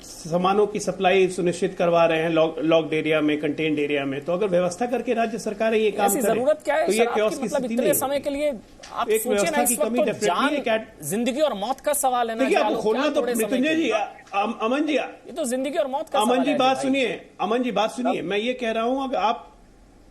सामानों की सप्लाई सुनिश्चित करवा रहे हैं लॉक्ड एरिया में, कंटेन्ड एरिया में, तो अगर व्यवस्था करके राज्य सरकारें ये काम करें जरूरत क्या है, तो ये क्योस की स्थिति नहीं, समय के लिए आप एक व्यवस्था की कमी डेफिनेटली, जिंदगी और मौत का सवाल है ना। देखिए आप खोलना तो मृत्युंजय जी, अमन जी, ये तो जिंदगी और मौत का अमन जी बात सुनिए, मैं ये कह रहा हूं, अगर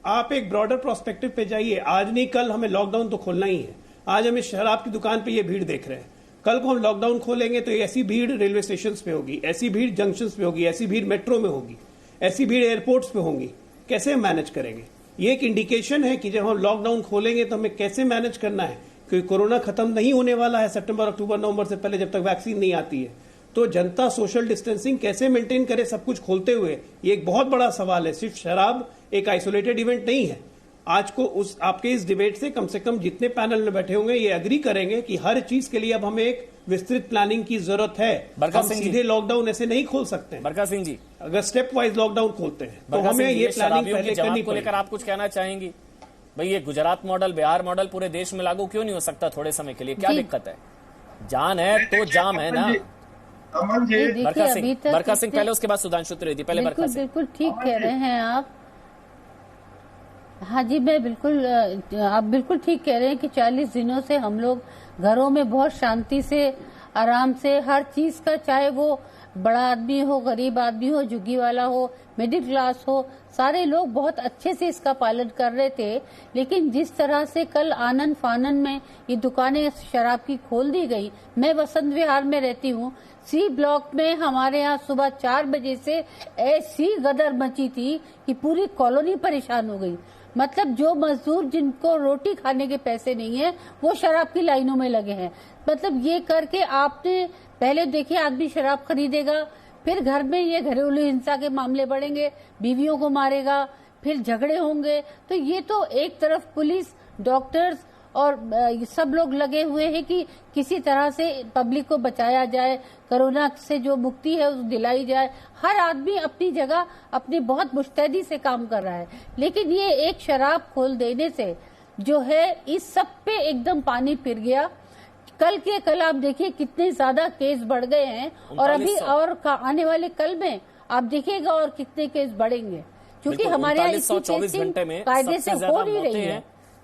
आप एक ब्रॉडर प्रोस्पेक्टिव पे जाइए, आज नहीं कल हमें लॉकडाउन तो खोलना ही है। आज हमें शराब की दुकान पे ये भीड़ देख रहे हैं, कल को हम लॉकडाउन खोलेंगे तो ऐसी भीड़ रेलवे स्टेशन पे होगी, ऐसी भीड़ जंक्शंस पे होगी, ऐसी भीड़ मेट्रो में होगी, ऐसी भीड़ एयरपोर्ट्स पे होंगी। कैसे मैनेज करेंगे? ये एक इंडिकेशन है कि जब हम लॉकडाउन खोलेंगे तो हमें कैसे मैनेज करना है, क्योंकि कोरोना खत्म नहीं होने वाला है सितंबर, अक्टूबर, नवंबर से पहले, जब तक वैक्सीन नहीं आती है। तो जनता सोशल डिस्टेंसिंग कैसे मेंटेन करे सब कुछ खोलते हुए, ये एक बहुत बड़ा सवाल है। सिर्फ शराब एक आइसोलेटेड इवेंट नहीं है। आज को आपके इस डिबेट से कम जितने पैनल में बैठे होंगे ये एग्री करेंगे कि हर चीज के लिए अब हमें एक विस्तृत प्लानिंग की जरूरत है। हम सीधे लॉकडाउन ऐसे नहीं खोल सकते हैं। बरखा सिंह जी, अगर स्टेप वाइज लॉकडाउन खोलते हैं तो हमें ये प्लानिंग पहले करनी को लेकर आप कुछ कहना चाहेंगी? भाई ये गुजरात मॉडल, बिहार मॉडल पूरे देश में लागू क्यों नहीं हो सकता थोड़े समय के लिए? क्या दिक्कत है? जान है तो जाम है ना। बरखा सिंह पहले, उसके बाद सुधांशु त्रिवेदी। पहले बरखा सिंह। बिल्कुल ठीक कह रहे हैं आप। हाँ जी, आप बिल्कुल ठीक कह रहे हैं कि 40 दिनों से हम लोग घरों में बहुत शांति से, आराम से, हर चीज का, चाहे वो बड़ा आदमी हो, गरीब आदमी हो, झुग्गी वाला हो, मिडिल क्लास हो, सारे लोग बहुत अच्छे से इसका पालन कर रहे थे। लेकिन जिस तरह से कल आनन फानन में ये दुकानें शराब की खोल दी गई, मैं वसंत विहार में रहती हूँ, सी ब्लॉक में हमारे यहाँ सुबह 4 बजे से ऐसी गदर मची थी कि पूरी कॉलोनी परेशान हो गई। मतलब जो मजदूर जिनको रोटी खाने के पैसे नहीं है वो शराब की लाइनों में लगे हैं। मतलब ये करके आपने पहले देखिए, आदमी शराब खरीदेगा, फिर घर में ये घरेलू हिंसा के मामले बढ़ेंगे, बीवियों को मारेगा, फिर झगड़े होंगे। तो ये तो एक तरफ पुलिस, डॉक्टर्स और सब लोग लगे हुए हैं कि किसी तरह से पब्लिक को बचाया जाए, कोरोना से जो मुक्ति है उस दिलाई जाए। हर आदमी अपनी जगह अपनी बहुत मुस्तैदी से काम कर रहा है। लेकिन ये एक शराब खोल देने से जो है इस सब पे एकदम पानी फिर गया। कल आप देखिए कितने ज्यादा केस बढ़ गए हैं, और अभी और आने वाले कल में आप देखिएगा और कितने केस बढ़ेंगे, क्योंकि हमारे यहाँ इतनी टेस्टिंग कायदे से हो नहीं रही है।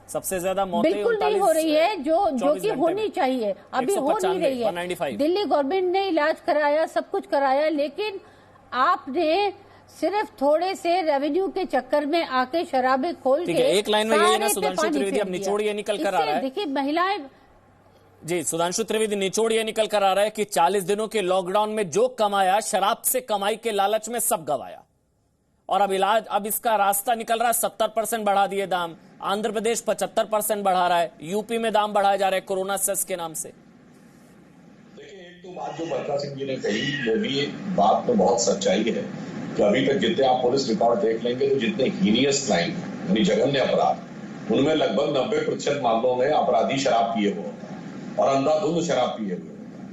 सबसे ज्यादा मौतें बिल्कुल नहीं हो रही है जो कि होनी चाहिए, अभी हो नहीं रही है। दिल्ली गवर्नमेंट ने इलाज कराया, सब कुछ कराया, लेकिन आपने सिर्फ थोड़े से रेवेन्यू के चक्कर में आके शराबें खोल के एक लाइन में ये ना सुधांशु त्रिवेदी अब निचोड़ ये निकल कर आ रहा है। देखिए महिलाएं जी, सुधांशु त्रिवेदी, निचोड़ ये निकल कर आ रहा है कि 40 दिनों के लॉकडाउन में जो कमाया, शराब से कमाई के लालच में सब गवाया, और अब इसका रास्ता निकल रहा है। 70% बढ़ा दिए दाम, आंध्र प्रदेश 75% बढ़ा रहा है, यूपी में दाम बढ़ाए जा रहे हैं कोरोना सेस के नाम से। देखिए, एक तो बात जो बरका सिंह जी ने कही, वो भी बात में बहुत सच्चाई है कि अभी तक जितने आप पुलिस रिकॉर्ड देख लेंगे तो जितने हीनियस क्राइम यानी जघन्य अपराध, उनमें लगभग 90% मामलों में अपराधी शराब पिए हुए होता है और अंधाधुंध शराब पिए हुए होता है।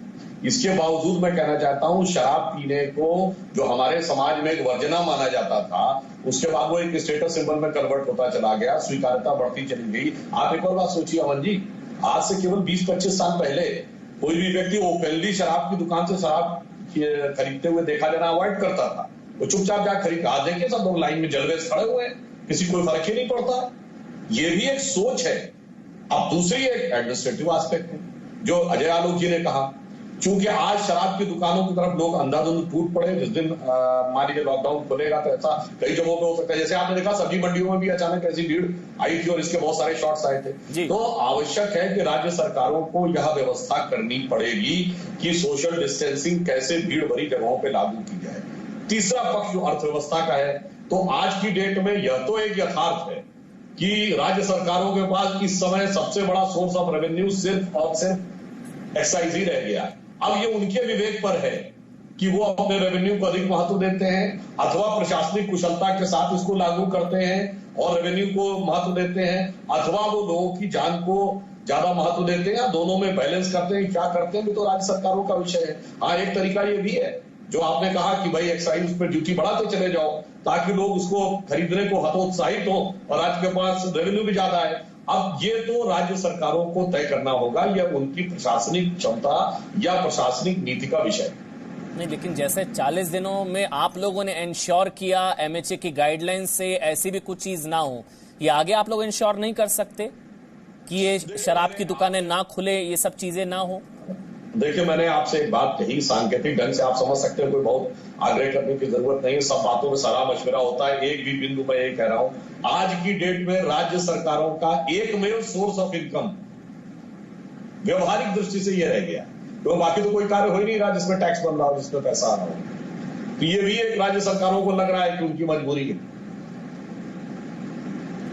इसके बावजूद मैं कहना चाहता हूं, शराब पीने को जो हमारे समाज में एक वर्जना माना जाता था, उसके बाद वो एक स्टेटस सिंबल में कन्वर्ट होता चला गया, स्वीकार्यता बढ़ती चली गई। आप एक और बात सोचिए अमन जी, आज से केवल 20-25 साल पहले कोई भी व्यक्ति ओपनली शराब की दुकान से शराब खरीदते हुए देखा जाना अवॉइड करता था, वो चुपचाप जा खरीद। आज देखिए सब लोग लाइन में जलवेज खड़े हुए हैं, किसी कोई फर्क ही नहीं पड़ता। ये भी एक सोच है। अब दूसरी एक एडमिनिस्ट्रेटिव एस्पेक्ट है जो अजय आलोक जी ने कहा, चूंकि आज शराब की दुकानों की तरफ लोग अंधाधुंध टूट पड़े। जिस दिन मान लीजिए लॉकडाउन खुलेगा तो ऐसा कई जगहों पे हो सकता है, जैसे आपने देखा सब्जी मंडियों में भी अचानक ऐसी भीड़ आई थी और इसके बहुत सारे शॉट्स आए थे। तो आवश्यक है कि राज्य सरकारों को यह व्यवस्था करनी पड़ेगी कि सोशल डिस्टेंसिंग कैसे भीड़ भरी जगहों पर लागू की जाए। तीसरा पक्ष जो अर्थव्यवस्था का है, तो आज की डेट में यह तो एक यथार्थ है कि राज्य सरकारों के पास इस समय सबसे बड़ा सोर्स ऑफ रेवेन्यू सिर्फ और सिर्फ एक्साइज ही रह गया है। अब ये उनके विवेक पर है कि वो अपने रेवेन्यू को अधिक महत्व देते हैं अथवा प्रशासनिक कुशलता के साथ इसको लागू करते हैं और रेवेन्यू को महत्व देते हैं, अथवा वो लोगों की जान को ज्यादा महत्व देते हैं, या दोनों में बैलेंस करते हैं। क्या करते हैं तो राज्य सरकारों का विषय है। हाँ, एक तरीका ये भी है जो आपने कहा कि भाई एक्साइज पर ड्यूटी बढ़ाते चले जाओ ताकि लोग उसको खरीदने को हतोत्साहित हो और आपके पास रेवेन्यू भी ज्यादा है। अब ये तो राज्य सरकारों को तय करना होगा, यह उनकी प्रशासनिक क्षमता या प्रशासनिक नीति का विषय नहीं। लेकिन जैसे 40 दिनों में आप लोगों ने इंश्योर किया एमएचए की गाइडलाइन से ऐसी भी कुछ चीज ना हो, ये आगे आप लोग इंश्योर नहीं कर सकते कि ये शराब की दुकानें ना खुले, ये सब चीजें ना हो? देखिए, मैंने आपसे एक बात कही, सांकेतिक ढंग से आप समझ सकते हैं, कोई बहुत आग्रह करने की जरूरत नहीं है। सब बातों में सलाह मशविरा होता है। एक भी बिंदु मैं ये कह रहा हूं, आज की डेट में राज्य सरकारों का एकमेव सोर्स ऑफ इनकम व्यवहारिक दृष्टि से यह रह गया, तो बाकी तो कोई कार्य हो ही नहीं रहा जिसमें टैक्स बन रहा हो, जिसमें पैसा आ रहा हो। तो ये भी एक राज्य सरकारों को लग रहा है कि उनकी मजबूरी है।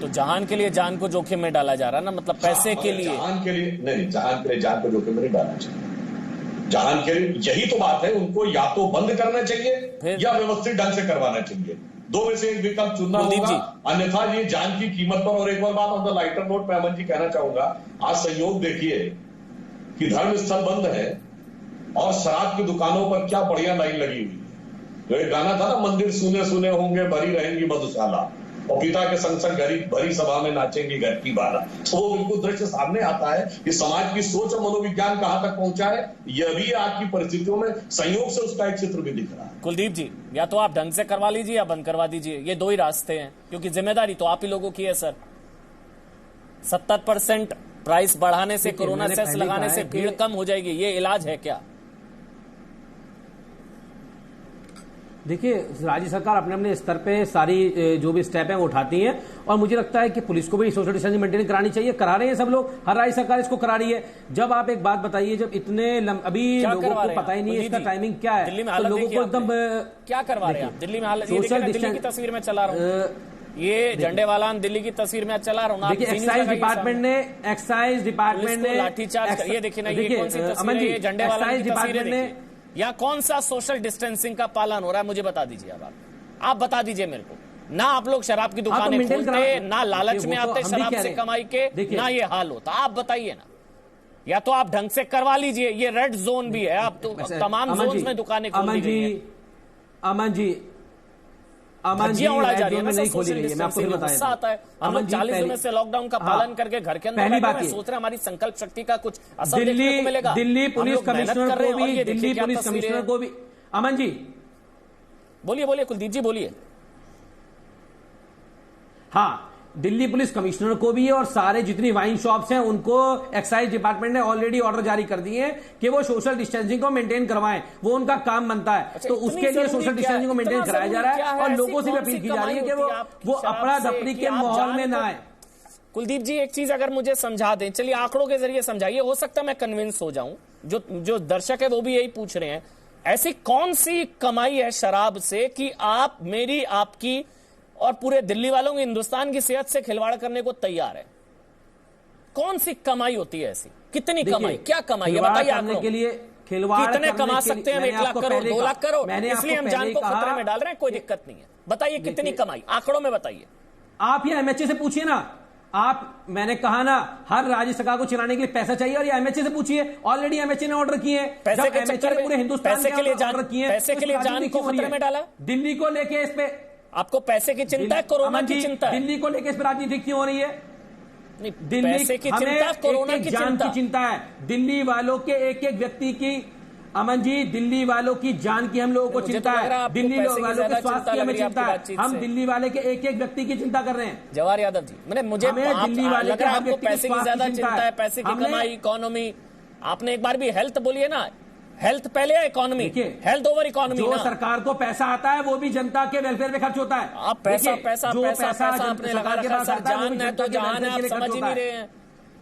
तो जहान के लिए जान को जोखिम में डाला जा रहा है ना, मतलब पैसे के लिए। जहान के लिए नहीं, जहान के लिए जान को जोखिम में नहीं डालना चाहिए। जहान के लिए यही तो बात है, उनको या तो बंद करना चाहिए या व्यवस्थित ढंग से करवाना चाहिए। दो में से एक विकल्प चुनना होगा, अन्यथा ये जान की कीमत पर। और एक बार बात ऑन द लाइटर नोट पे अमन जी कहना चाहूंगा, आज संयोग देखिए कि धर्म स्थल बंद है और शराब की दुकानों पर क्या बढ़िया लाइन लगी हुई है। तो एक गाना था ना, मंदिर सुने सुने होंगे भरी रहेंगी मधुशाला, और पिता के संग संग भरी सभा में नाचेंगे घर की बाला। तो वो बिल्कुल दृश्य सामने आता है कि समाज की सोच और मनोविज्ञान कहां तक पहुंचा है। यह भी आज की परिस्थितियों में संयोग से उसका एक चित्र भी दिख रहा है। कुलदीप जी, या तो आप ढंग से करवा लीजिए या बंद करवा दीजिए, ये दो ही रास्ते हैं, क्योंकि जिम्मेदारी तो आप ही लोगों की है सर। 70% प्राइस बढ़ाने से, कोरोना सेस लगाने से भीड़ कम हो जाएगी, ये इलाज है क्या? देखिए, राज्य सरकार अपने अपने स्तर पे सारी जो भी स्टेप है वो उठाती है, और मुझे लगता है कि पुलिस को भी सोशल डिस्टेंसिंग मेंटेन करानी चाहिए। करा रहे हैं सब लोग, हर राज्य सरकार इसको करा रही है। जब आप एक बात बताइए, जब इतने अभी लोगों को पता ही नहीं है इसका टाइमिंग क्या है, दिल्ली में तो लोगों को एकदम क्या करवा रहे हैं? दिल्ली में हालत, दिल्ली की तस्वीर में चला रहा हूँ, ये झंडे वाला दिल्ली की तस्वीर में चला रहा हूँ। देखिए, एक्साइज डिपार्टमेंट ने लाठीचार्ज, ये देखिए ना, ये कौन सी तस्वीर है? झंडे वाला की तस्वीर है। या कौन सा सोशल डिस्टेंसिंग का पालन हो रहा है, मुझे बता दीजिए। अब आप बता दीजिए मेरे को। ना आप लोग शराब की दुकानें खोलते, ना लालच में आते शराब से कमाई के, ना ये हाल होता। आप बताइए ना, या तो आप ढंग से करवा लीजिए। ये रेड जोन भी है, आप तो तमाम जोन में दुकानें खोल दी। अमन जी उड़ा जा रही है, नहीं खोली गई है। मैं आपको गुस्सा आता है। हम लोग 40 दिनों से लॉकडाउन का पालन करके घर के अंदर सोच रहे हैं हमारी संकल्प शक्ति का कुछ असर देखने को मिलेगा। दिल्ली पुलिस कमिश्नर को भी अमन जी बोलिए कुलदीप जी बोलिए। हाँ, दिल्ली पुलिस कमिश्नर को भी और सारे जितनी वाइन शॉप्स हैं उनको एक्साइज डिपार्टमेंट ने ऑलरेडी ऑर्डर जारी कर दिए हैं कि वो सोशल डिस्टेंसिंग को मेंटेन करवाएं, वो उनका काम बनता है। तो उसके लिए सोशल डिस्टेंसिंग को मेंटेन कराया जा रहा है और लोगों से भी अपील की जा रही है कि वो अपना धपड़ी के माहौल में ना आए। कुलदीप जी एक चीज अगर मुझे समझा दें, चलिए आंकड़ों के जरिए समझाइए, हो सकता है मैं कन्विंस हो जाऊं, जो दर्शक है वो भी यही पूछ रहे हैं, ऐसी कौन सी कमाई है शराब से कि आप मेरी, आपकी और पूरे दिल्ली वालों की, हिंदुस्तान की सेहत से खिलवाड़ करने को तैयार है? कौन सी कमाई होती है ऐसी? कितनी कमाई, क्या कमाई है बताइए आंकड़ों के लिए? कितने कमा सकते हैं हम? 1 लाख करोड़, 2 लाख करोड़, इसलिए हम जान को खतरे में डाल रहे हैं, कोई दिक्कत नहीं है। बताइए कितनी कमाई आंकड़ों में बताइए। आप ये एमएचए से पूछिए ना, मैंने कहा ना हर राज्य सरकार को चलाने के लिए पैसा चाहिए, और ये एमएचए से पूछिए, ऑलरेडी एमएचए ने ऑर्डर किए हैं, पैसे के चक्कर में पूरे हिंदुस्तान पैसे के लिए ऑर्डर किए हैं, पैसे के लिए जान को खतरे में डाला। दिल्ली को लेके इस पे आपको पैसे की चिंता है, कोरोना की चिंता है? दिल्ली को लेके इस पर राजनीति क्यों हो रही है? दिल्ली पैसे की चिंता, कोरोना की चिंता है। दिल्ली वालों के एक एक व्यक्ति की, अमन जी, दिल्ली वालों की जान की हम लोगों को चिंता है, दिल्ली वालों के स्वास्थ्य की हमें चिंता है। हम दिल्ली वाले के एक एक व्यक्ति की चिंता कर रहे हैं। जवाहर यादव जी, मुझे दिल्ली वाले के आपको पैसे की ज्यादा चिंता है, पैसे की कमाई, इकोनॉमी। आपने एक बार भी हेल्थ बोलिए ना, हेल्थ पहले है इकोनॉमी, हेल्थ ओवर इकोनॉमी। जो सरकार को पैसा आता है वो भी जनता के वेलफेयर में खर्च होता है। आप पैसा आपने लगा रखा है सर, जान है तो जहान है, आप समझ ही नहीं रहे हैं।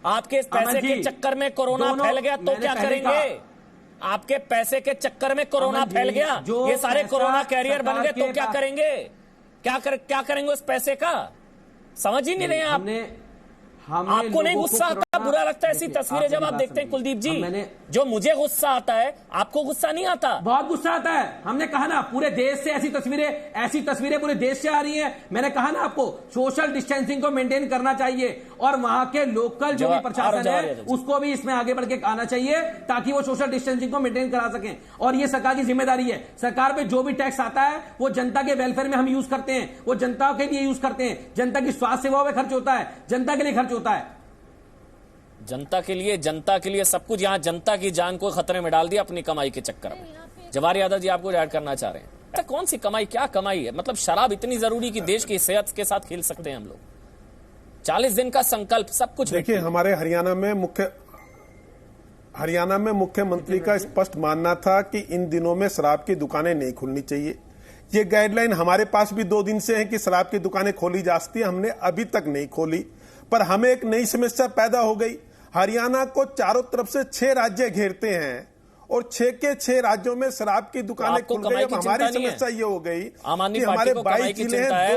आपके पैसे के चक्कर में कोरोना फैल गया तो क्या करेंगे? आपके पैसे के चक्कर में कोरोना फैल गया, ये सारे कोरोना कैरियर बन गए तो क्या करेंगे? क्या करेंगे उस पैसे का? समझ ही नहीं रहे आप। आपको नहीं गुस्सा आता, बुरा लगता है ऐसी तस्वीरें जब आप देखते हैं कुलदीप जी? जो मुझे गुस्सा आता है, आपको गुस्सा नहीं आता? बहुत गुस्सा आता है। हमने कहा ना पूरे देश से ऐसी तस्वीरें पूरे देश से आ रही हैं। मैंने कहा ना आपको, सोशल डिस्टेंसिंग को मेंटेन करना चाहिए, और वहां के लोकल जो भी प्रशासन है उसको भी इसमें आगे बढ़ के आना चाहिए, ताकि वो सोशल डिस्टेंसिंग को मेंटेन करा सकें। और ये सरकार की जिम्मेदारी है। सरकार पे जो भी टैक्स आता है वो जनता के वेलफेयर में हम यूज करते हैं, वो जनता के लिए यूज करते हैं, जनता की स्वास्थ्य सेवाओं में खर्च होता है, जनता के लिए खर्च होता है, जनता के लिए सब कुछ। यहां जनता की जान को खतरे में डाल दिया अपनी कमाई के चक्कर में। जवाहर यादव जी आपको ऐड करना चाह रहे हैं, ऐसा कौन सी कमाई, क्या कमाई है? मतलब शराब इतनी जरूरी कि देश की सेहत के साथ खेल सकते हैं हम लोग। 40 दिन का संकल्प, सब कुछ। देखिए, हमारे हरियाणा में मुख्यमंत्री का स्पष्ट मानना था कि इन दिनों में शराब की दुकानें नहीं खुलनी चाहिए। ये गाइडलाइन हमारे पास भी 2 दिन से है कि शराब की दुकानें खोली जा सकती है, हमने अभी तक नहीं खोली। पर हमें एक नई समस्या पैदा हो गई। हरियाणा को चारों तरफ से 6 राज्य घेरते हैं, और 6 के 6 राज्यों में शराब की दुकानें खुल गई। अब हमारी समस्या ये हो गई कि हमारे 22 जिले हैं,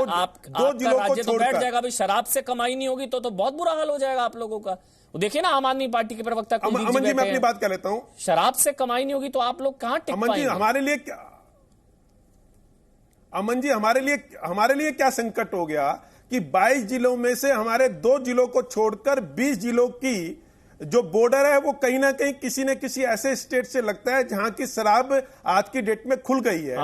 दो जिलों को छोड़कर बैठ जाएगा। अभी शराब से कमाई नहीं होगी तो बहुत बुरा हाल हो जाएगा आप लोगों का। देखिए ना, आम आदमी पार्टी के प्रवक्ता अमन जी, मैं अपनी बात कर लेता हूं। शराब से कमाई नहीं होगी तो आप लोग कहां टिक पाएंगे? अमन जी, हमारे लिए क्या संकट हो गया कि 22 जिलों में से हमारे 2 जिलों को छोड़कर 20 जिलों की जो बॉर्डर है वो कहीं ना कहीं किसी न किसी ऐसे स्टेट से लगता है जहां की शराब आज की डेट में खुल गई है।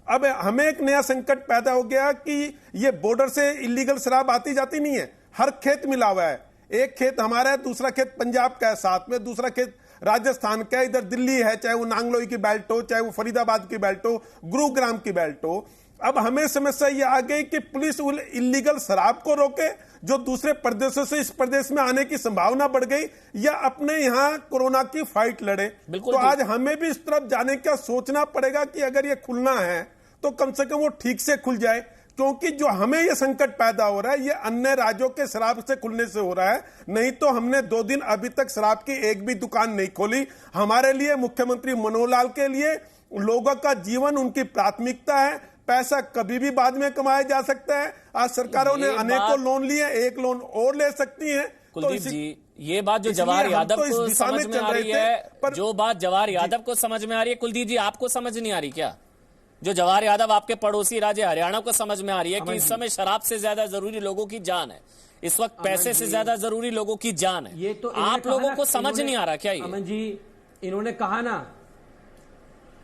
अब हमें एक नया संकट पैदा हो गया कि ये बॉर्डर से इलीगल शराब आती जाती नहीं है, हर खेत मिला हुआ है। एक खेत हमारा है, दूसरा खेत पंजाब का है, साथ में दूसरा खेत राजस्थान का है, इधर दिल्ली है, चाहे वो नांगलोई की बेल्ट हो, चाहे वो फरीदाबाद की बेल्ट हो, गुरुग्राम की बेल्ट हो। अब हमें समस्या ये आ गई कि पुलिस इलीगल शराब को रोके, जो दूसरे प्रदेशों से इस प्रदेश में आने की संभावना बढ़ गई, या अपने यहाँ कोरोना की फाइट लड़े। तो आज हमें भी इस तरफ जाने का सोचना पड़ेगा कि अगर ये खुलना है तो कम से कम वो ठीक से खुल जाए, क्योंकि जो हमें ये संकट पैदा हो रहा है ये अन्य राज्यों के शराब से खुलने से हो रहा है। नहीं तो हमने 2 दिन अभी तक शराब की एक भी दुकान नहीं खोली। हमारे लिए, मुख्यमंत्री मनोहर लाल के लिए, लोगों का जीवन उनकी प्राथमिकता है। पैसा कभी भी बाद में कमाया जा सकता है। आज सरकारों ने अनेकों लोन लिए, एक लोन और ले सकती हैं। कुलदीप जी, ये बात जो जवाहर यादव को समझ में आ रही है, जो बात जवाहर यादव को समझ में आ रही है, कुलदीप जी आपको समझ नहीं आ रही क्या? जो जवाहर यादव आपके पड़ोसी राज्य हरियाणा को समझ में आ रही है कि इस समय शराब से ज्यादा जरूरी लोगों की जान है, इस वक्त पैसे से ज्यादा जरूरी लोगों की जान है। ये तो आप लोगों को समझ नहीं आ रहा क्या? ये अमन जी, इन्होंने कहा ना,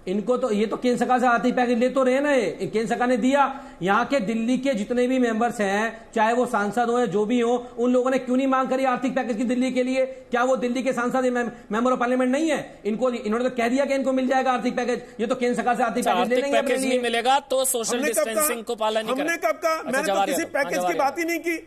इनको तो ये तो केंद्र सरकार से आर्थिक पैकेज ले तो रहे ना, ये केंद्र सरकार ने दिया। यहाँ के दिल्ली के जितने भी मेंबर्स हैं, चाहे वो सांसद हो या जो भी हो, उन लोगों ने क्यों नहीं मांग करी आर्थिक पैकेज की दिल्ली के लिए? क्या वो दिल्ली के सांसद मेंबर ऑफ पार्लियामेंट नहीं है? इन्होंने तो कह दिया कि इनको मिल जाएगा आर्थिक पैकेज। ये तो केंद्र सरकार से आर्थिक पैकेज ले लेंगे। पैकेज नहीं मिलेगा तो सोशल डिस्टेंसिंग को पालन नहीं करेंगे। मैंने तो किसी पैकेज की बात ही नहीं की।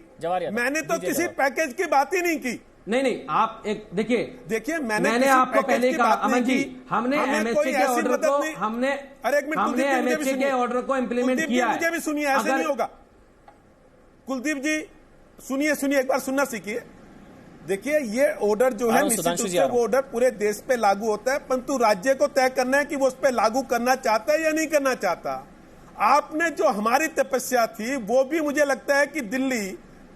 मैंने तो किसी पैकेज की बात ही नहीं की। नहीं, आप एक देखिए मैंने आपको पहले कहा अमन जी, हमने एमएचए के ऑर्डर को हमने एमएचए के ऑर्डर को इंप्लीमेंट किया है। मुझे भी सुनिए, ऐसे नहीं होगा कुलदीप जी। सुनिए एक बार सुनना सीखिए। देखिए, ये ऑर्डर जो है निश्चित रूप से वो ऑर्डर पूरे देश पे लागू होता है, परंतु राज्य को तय करना है कि वो उस पर लागू करना चाहता है या नहीं करना चाहता। आपने जो हमारी तपस्या थी वो भी मुझे लगता है कि दिल्ली,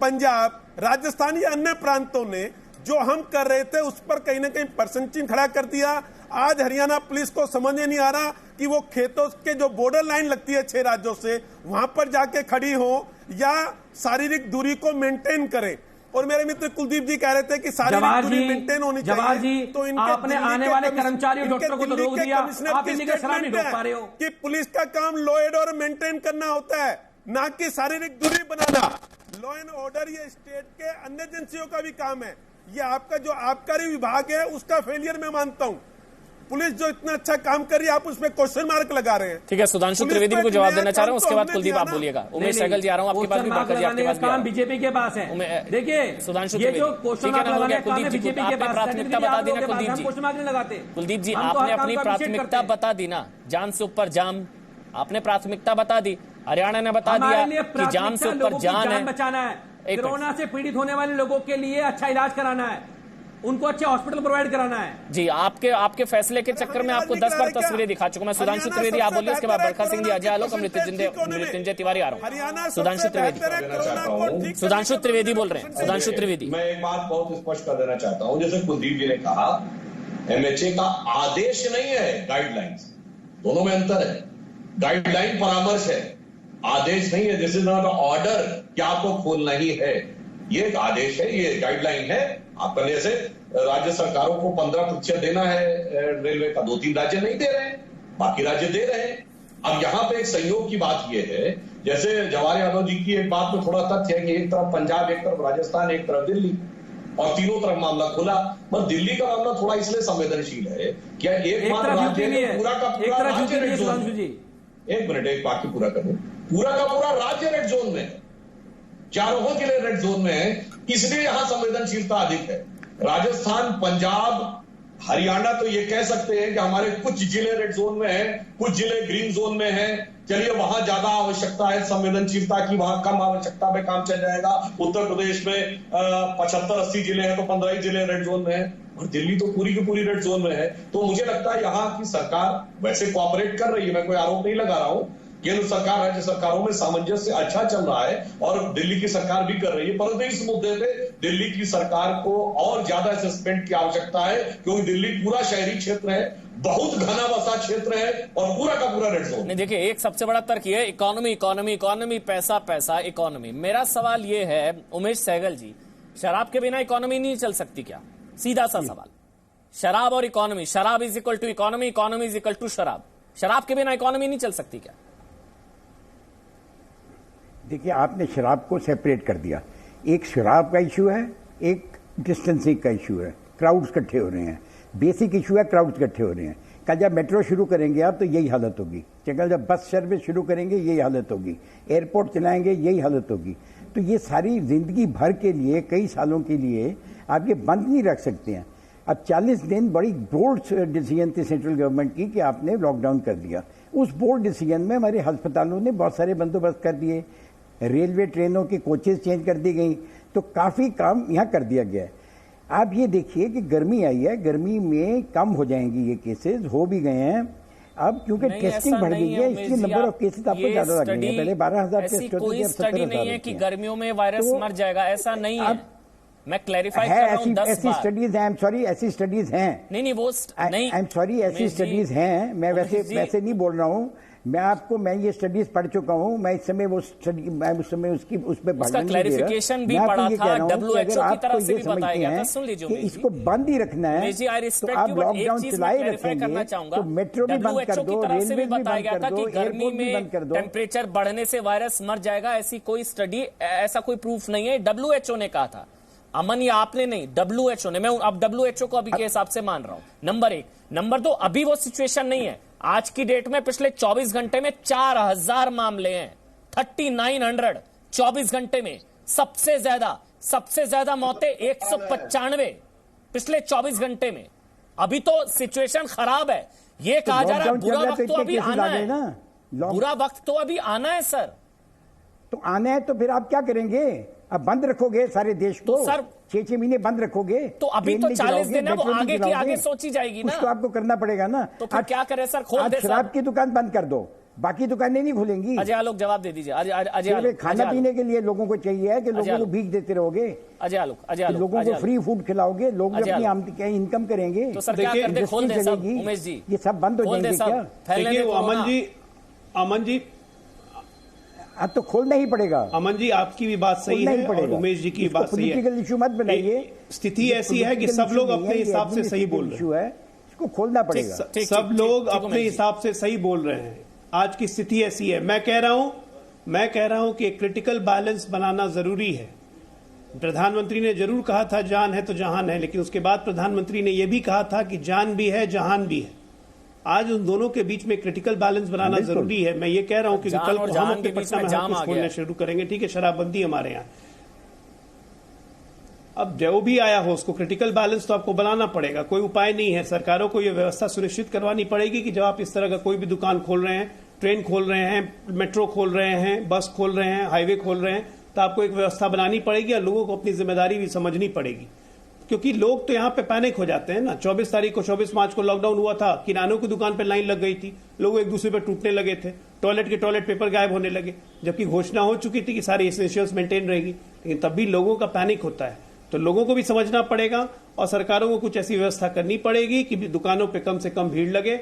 पंजाब, राजस्थान या अन्य प्रांतों ने जो हम कर रहे थे उस पर कहीं ना कहीं परसेंटेज खड़ा कर दिया। आज हरियाणा पुलिस को समझ में नहीं आ रहा कि वो खेतों के जो बॉर्डर लाइन लगती है 6 राज्यों से, वहां पर जाके खड़ी हो या शारीरिक दूरी को मेंटेन करें। और मेरे मित्र कुलदीप जी कह रहे थे कि शारीरिक दूरी मेंटेन होनी चाहिए। तो आपने आने वाले कर्मचारियों डॉक्टर को तो रोक दिया, आप इन्हीं का सलाह नहीं रोक पा रहे हो कि पुलिस का काम लॉ एंड ऑर्डर मेंटेन करना होता है, ना कि शारीरिक दूरी बनाना। लॉ एंड ऑर्डर ये स्टेट के अन्य एजेंसियों का भी काम है। ये आपका जो आबकारी विभाग है उसका फेलियर मैं मानता हूं। पुलिस जो इतना अच्छा काम कर रही है आप उसमें क्वेश्चन मार्क लगा रहे हैं। ठीक है, सुधांशु त्रिवेदी को जवाब देना चाह रहा हूं, उसके बाद कुलदीप आप बोलिएगा। उमेश सहगल जी आ रहा हूं आपके पास भी, आपके पास काम बीजेपी के पास है। देखिए, सुधांशु ये जो क्वेश्चन मार्क लगाने का काम है बीजेपी के पास, प्राथमिकता बता दी ना कुलदीप जी। क्वेश्चन मार्क नहीं लगाते। कुलदीप जी, आपने अपनी प्राथमिकता बता दी ना, जान से ऊपर जाम, आपने प्राथमिकता बता दी। हरियाणा ने बता दिया कि जान से ऊपर जान है, बचाना है, कोरोना से पीड़ित होने वाले लोगों के लिए अच्छा इलाज कराना है, उनको अच्छे हॉस्पिटल प्रोवाइड कराना है। जी, आपके फैसले के चक्कर में आपको 10 बार तस्वीरें दिखा चुका मैं। सुधांशु त्रिवेदी आप बोलिए, उसके बाद बरखा सिंह जी, अजय आलोक, मृत्युंजय तिवारी आ रहा हूँ। सुधांशु त्रिवेदी बोल रहे हैं। सुधांशु त्रिवेदी, मैं एक बात बहुत स्पष्ट कर देना चाहता हूं। जैसे कुलदीप जी ने कहा, एमएचए का आदेश नहीं है, गाइडलाइंस, दोनों में अंतर है। गाइडलाइन परामर्श है, आदेश नहीं है। दिस इज नॉट ऑर्डर कि आपको खोलना ही है, ये एक आदेश है, ये गाइडलाइन है। आपका जैसे राज्य सरकारों को 15% देना है रेलवे का, 2-3 राज्य नहीं दे रहे हैं, बाकी राज्य दे रहे हैं। अब यहां पे एक संयोग की बात यह है, जैसे जवाहर यादव जी की एक बात में थोड़ा तथ्य है कि एक तरफ पंजाब, एक तरफ राजस्थान, एक तरफ दिल्ली, और तीनों तरफ मामला खुला। पर दिल्ली का मामला थोड़ा इसलिए संवेदनशील है कि एक मात्र राज्य पूरा का पूरा राज्य रेड जोन में, एक मिनट एक बात पूरा करूं, पूरा का पूरा राज्य रेड जोन में, चारों जिले रेड जोन में है, इसलिए यहां संवेदनशीलता अधिक है। राजस्थान, पंजाब, हरियाणा तो ये कह सकते हैं कि हमारे कुछ जिले रेड जोन में है, कुछ जिले ग्रीन जोन में है, चलिए वहां ज्यादा आवश्यकता है संवेदनशीलता की, वहां कम आवश्यकता में काम चल जाएगा। उत्तर प्रदेश में 75-80 जिले हैं तो 15 ही जिले रेड जोन में है, और दिल्ली तो पूरी की पूरी रेड जोन में है। तो मुझे लगता है यहां की सरकार वैसे कोऑपरेट कर रही है, मैं कोई आरोप नहीं लगा रहा हूं। केंद्र सरकार, राज्य सरकारों में सामंजस्य अच्छा चल रहा है और दिल्ली की सरकार भी कर रही है, परंतु इस मुद्दे पे दिल्ली की सरकार को और ज्यादा असेसमेंट की आवश्यकता है, क्योंकि दिल्ली पूरा शहरी क्षेत्र है, बहुत घना बसा क्षेत्र है और पूरा का पूरा रेड जोन। नहीं, देखिए, एक सबसे बड़ा तर्क ये है इकोनॉमी इकोनॉमी इकोनॉमी, पैसा पैसा इकोनॉमी। मेरा सवाल ये है उमेश सहगल जी, शराब के बिना इकोनॉमी नहीं चल सकती क्या? सीधा सा सवाल। शराब और इकोनॉमी, शराब is equal to economy, economy is equal to शराब, शराब के बिना इकोनॉमी नहीं चल सकती क्या? देखिए, आपने शराब को सेपरेट कर दिया। एक शराब का इशू है, एक डिस्टेंसिंग का इशू है, क्राउड्स इकट्ठे हो रहे हैं। बेसिक इशू है क्राउड्स इकट्ठे हो रहे हैं। कल जब मेट्रो शुरू करेंगे आप तो यही हालत होगी, कल जब बस सर्विस शुरू करेंगे यही हालत होगी, एयरपोर्ट चलाएंगे यही हालत होगी। तो ये सारी जिंदगी भर के लिए, कई सालों के लिए आप ये बंद नहीं रख सकते हैं। अब 40 दिन बड़ी बोल्ड डिसीजन थी सेंट्रल गवर्नमेंट की कि आपने लॉकडाउन कर दिया। उस बोल्ड डिसीजन में हमारे अस्पतालों ने बहुत सारे बंदोबस्त कर दिए, रेलवे ट्रेनों की कोचेज चेंज कर दी गई, तो काफी काम यहाँ कर दिया गया है। आप ये देखिए कि गर्मी आई है, गर्मी में कम हो जाएंगी ये केसेस, हो भी गए हैं। अब क्योंकि टेस्टिंग बढ़ गई है, इसलिए नंबर ऑफ केसेस आपको ज्यादा लग रहे हैं। पहले 12,000 टेस्ट होते थे, अब 17,000 नहीं है कि गर्मियों में वायरस मर जाएगा, ऐसा नहीं है। मैं क्लैरिफाई कर रहा हूं 10 ऐसी स्टडीज हैं, आई एम सॉरी, ऐसी स्टडीज हैं। नहीं वो नहीं, आई एम सॉरी, ऐसी स्टडीज हैं। मैं वैसे नहीं बोल रहा हूं, मैं ये स्टडीज पढ़ चुका हूं। मैं इस समय उस समय उस पे उसका क्लैरिफिकेशन भी पढ़ा था, WHO की तरफ से भी बताया गया था। सुन लीजिए, इसको बंद ही रखना है तो आप लॉकडाउन चलाए रखेंगे तो मेट्रो भी बंद कर दो, रेलवे भी बंद कर दो, एयरपोर्ट भी बंद कर दो। टेम्परेचर बढ़ने से वायरस मर जाएगा, ऐसी कोई स्टडी, ऐसा कोई प्रूफ नहीं है। WHO ने कहा था, अमन, या आपने नहीं, WHO ने। मैं अब WHO को अभी के हिसाब से मान रहा हूं, नंबर 1। नंबर 2, अभी वो सिचुएशन नहीं है। आज की डेट में पिछले 24 घंटे में 4000 मामले हैं, 3900 24 घंटे में। सबसे ज्यादा मौतें 195 पिछले 24 घंटे में। अभी तो सिचुएशन खराब है। ये कहा जा रहा है बुरा वक्त तो अभी आना है, बुरा वक्त तो अभी आना है सर। तो आना है तो फिर आप क्या करेंगे? अब बंद रखोगे सारे देश को, तो सर 6 महीने बंद रखोगे, तो अभी तो 40 दिन है, वो आगे की आगे सोची जाएगी ना, कुछ तो आपको करना पड़ेगा ना। तो फिर क्या करें सर? खोल दे, शराब की दुकान बंद कर दो, बाकी दुकानें नहीं खुलेंगी। अजय आलोक जवाब दे दीजिए। अजय खाना पीने के लिए लोगों को चाहिए है कि लोगों को भीख देते रहोगे। अजय आलोक लोगों को फ्री फूड खिलाओगे, लोग अपनी इनकम करेंगे, तो सर क्या कर दे? खोल दे सब उमेश जी, ये सब बंद हो जाएंगे क्या? देखिए अमन जी अब तो खोलना ही पड़ेगा। अमन जी आपकी भी बात सही है और उमेश जी की बात सही है। पॉलिटिकल इशू मत बनाइए। स्थिति ऐसी है कि सब लोग अपने हिसाब से सही बोल रहे हैं, इसको खोलना पड़ेगा। सब लोग अपने हिसाब से सही बोल रहे हैं। आज की स्थिति ऐसी है। मैं कह रहा हूं कि क्रिटिकल बैलेंस बनाना जरूरी है। प्रधानमंत्री ने जरूर कहा था जान है तो जहान है, लेकिन उसके बाद प्रधानमंत्री ने यह भी कहा था कि जान भी है जहान भी है। आज उन दोनों के बीच में क्रिटिकल बैलेंस बनाना जरूरी है। मैं ये कह रहा हूं कि कल को हम अपने पटना में हाउस खोलना शुरू करेंगे, ठीक है, शराबबंदी हमारे यहाँ। अब जो भी आया हो उसको क्रिटिकल बैलेंस तो आपको बनाना पड़ेगा, कोई उपाय नहीं है। सरकारों को यह व्यवस्था सुनिश्चित करवानी पड़ेगी कि जब आप इस तरह का कोई भी दुकान खोल रहे हैं, ट्रेन खोल रहे हैं, मेट्रो खोल रहे हैं, बस खोल रहे हैं, हाईवे खोल रहे हैं, तो आपको एक व्यवस्था बनानी पड़ेगी और लोगों को अपनी जिम्मेदारी भी समझनी पड़ेगी। क्योंकि लोग तो यहाँ पे पैनिक हो जाते हैं ना। 24 मार्च को लॉकडाउन हुआ था, किरानों की दुकान पे लाइन लग गई थी, लोग एक दूसरे पे टूटने लगे थे, टॉयलेट पेपर गायब होने लगे, जबकि घोषणा हो चुकी थी कि सारी एसेंशियल्स मेंटेन रहेगी, लेकिन तब भी लोगों का पैनिक होता है। तो लोगों को भी समझना पड़ेगा और सरकारों को कुछ ऐसी व्यवस्था करनी पड़ेगी कि दुकानों पे कम से कम भीड़ लगे।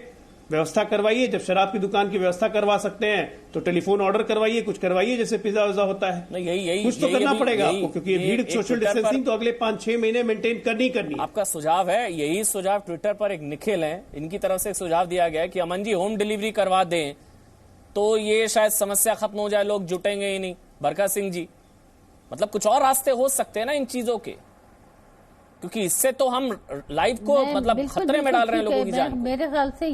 व्यवस्था करवाइए, जब शराब की दुकान की व्यवस्था करवा सकते हैं तो टेलीफोन ऑर्डर करवाइए, कुछ करवाइए, जैसे पिज्जा विज्जा होता है। नहीं, यही कुछ तो करना पड़ेगा आपको, क्योंकि भीड़ सोशल डिस्टेंसिंग तो अगले 5-6 महीने मेंटेन करनी। आपका सुझाव है, यही सुझाव ट्विटर पर एक निखिल है, इनकी तरफ से एक सुझाव दिया गया है कि अमन जी होम डिलीवरी करवा दें तो ये शायद समस्या खत्म हो जाए, लोग जुटेंगे ही नहीं। बरखा सिंह जी, मतलब कुछ और रास्ते हो सकते हैं ना इन चीजों के, क्योंकि इससे तो हम लाइफ को मतलब खतरे में डाल रहे हैं लोगों की जान। मेरे ख्याल से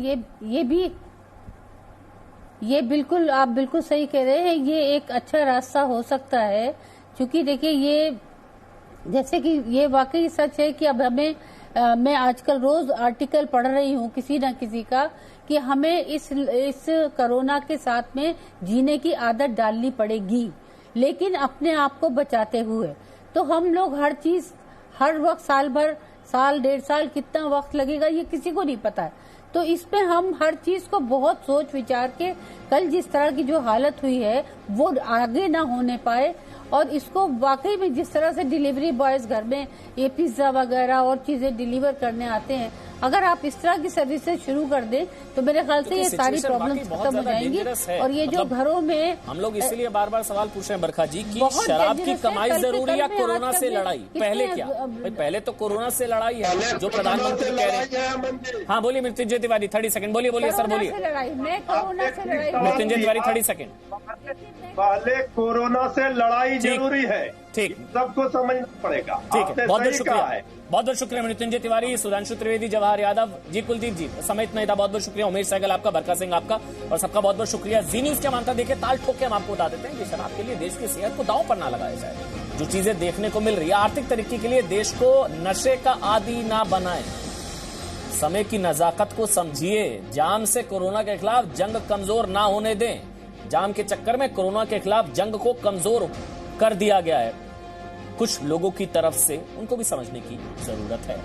ये बिल्कुल आप बिल्कुल सही कह रहे हैं, ये एक अच्छा रास्ता हो सकता है। क्योंकि देखिए ये जैसे कि ये वाकई सच है कि अब हमें मैं आजकल रोज आर्टिकल पढ़ रही हूँ किसी न किसी का कि हमें इस कोरोना के साथ में जीने की आदत डालनी पड़ेगी, लेकिन अपने आप को बचाते हुए। तो हम लोग हर चीज हर वक्त साल 1.5 साल कितना वक्त लगेगा ये किसी को नहीं पता है। तो इसमें हम हर चीज को बहुत सोच विचार के कल जिस तरह की जो हालत हुई है वो आगे ना होने पाए, और इसको वाकई में जिस तरह से डिलीवरी बॉयज घर में ये पिज्जा वगैरह और चीजें डिलीवर करने आते हैं, अगर आप इस तरह की सर्विसेज शुरू कर दें तो मेरे ख्याल से ये सारी प्रॉब्लम्स खत्म हो जाएंगी। और ये जो घरों में हम लोग इसीलिए बार बार सवाल पूछ रहे हैं बरखा जी की शराब की कमाई जरूरी या कोरोना से लड़ाई? पहले क्या भाई, पहले तो कोरोना से लड़ाई है जो प्रधानमंत्री कह रहे हैं। हाँ बोलिए मृत्युंजय तिवारी, 30 सेकंड बोलिए सर बोलिए। मृत्युंजय तिवारी 30 सेकंड। पहले कोरोना से लड़ाई जरूरी है, ठीक, सबको समझना पड़ेगा। ठीक है, बहुत बहुत शुक्रिया मृत्युंजय तिवारी, सुधांशु त्रिवेदी, जवाहर यादव जी, कुलदीप जी, समय इतना ही था। बहुत बहुत शुक्रिया उमेश सहगल आपका, बरखा सिंह आपका, और सबका बहुत बहुत शुक्रिया। जी न्यूज के मानता देखिए ताल ठोक के हम आपको बता देते हैं कि शराब के लिए देश की सेहत को दांव पर ना लगाया जाए। जो चीजें देखने को मिल रही है आर्थिक तरक्की के लिए देश को नशे का आदी ना बनाए, समय की नजाकत को समझिए, जाम से कोरोना के खिलाफ जंग कमजोर ना होने दें। जाम के चक्कर में कोरोना के खिलाफ जंग को कमजोर कर दिया गया है कुछ लोगों की तरफ से, उनको भी समझने की जरूरत है।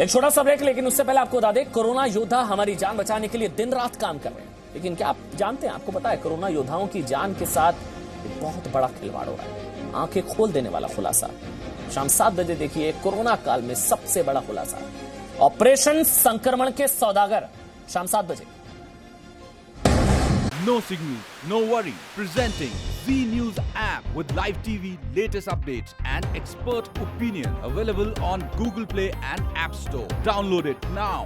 एक छोटा सा ब्रेक, लेकिन उससे पहले आपको बता दें कोरोना योद्धा हमारी जान बचाने के लिए दिन रात काम कर रहे हैं, लेकिन क्या आप जानते हैं, आपको पता है कोरोना योद्धाओं की जान के साथ एक बहुत बड़ा खिलवाड़ हो रहा है। आंखें खोल देने वाला खुलासा शाम 7 बजे देखिए, कोरोना काल में सबसे बड़ा खुलासा, ऑपरेशन संक्रमण के सौदागर, शाम 7 बजे। No signal, no worry. Presenting Z News app with live TV, latest updates and expert opinion. Available on Google Play and App Store. Download it now.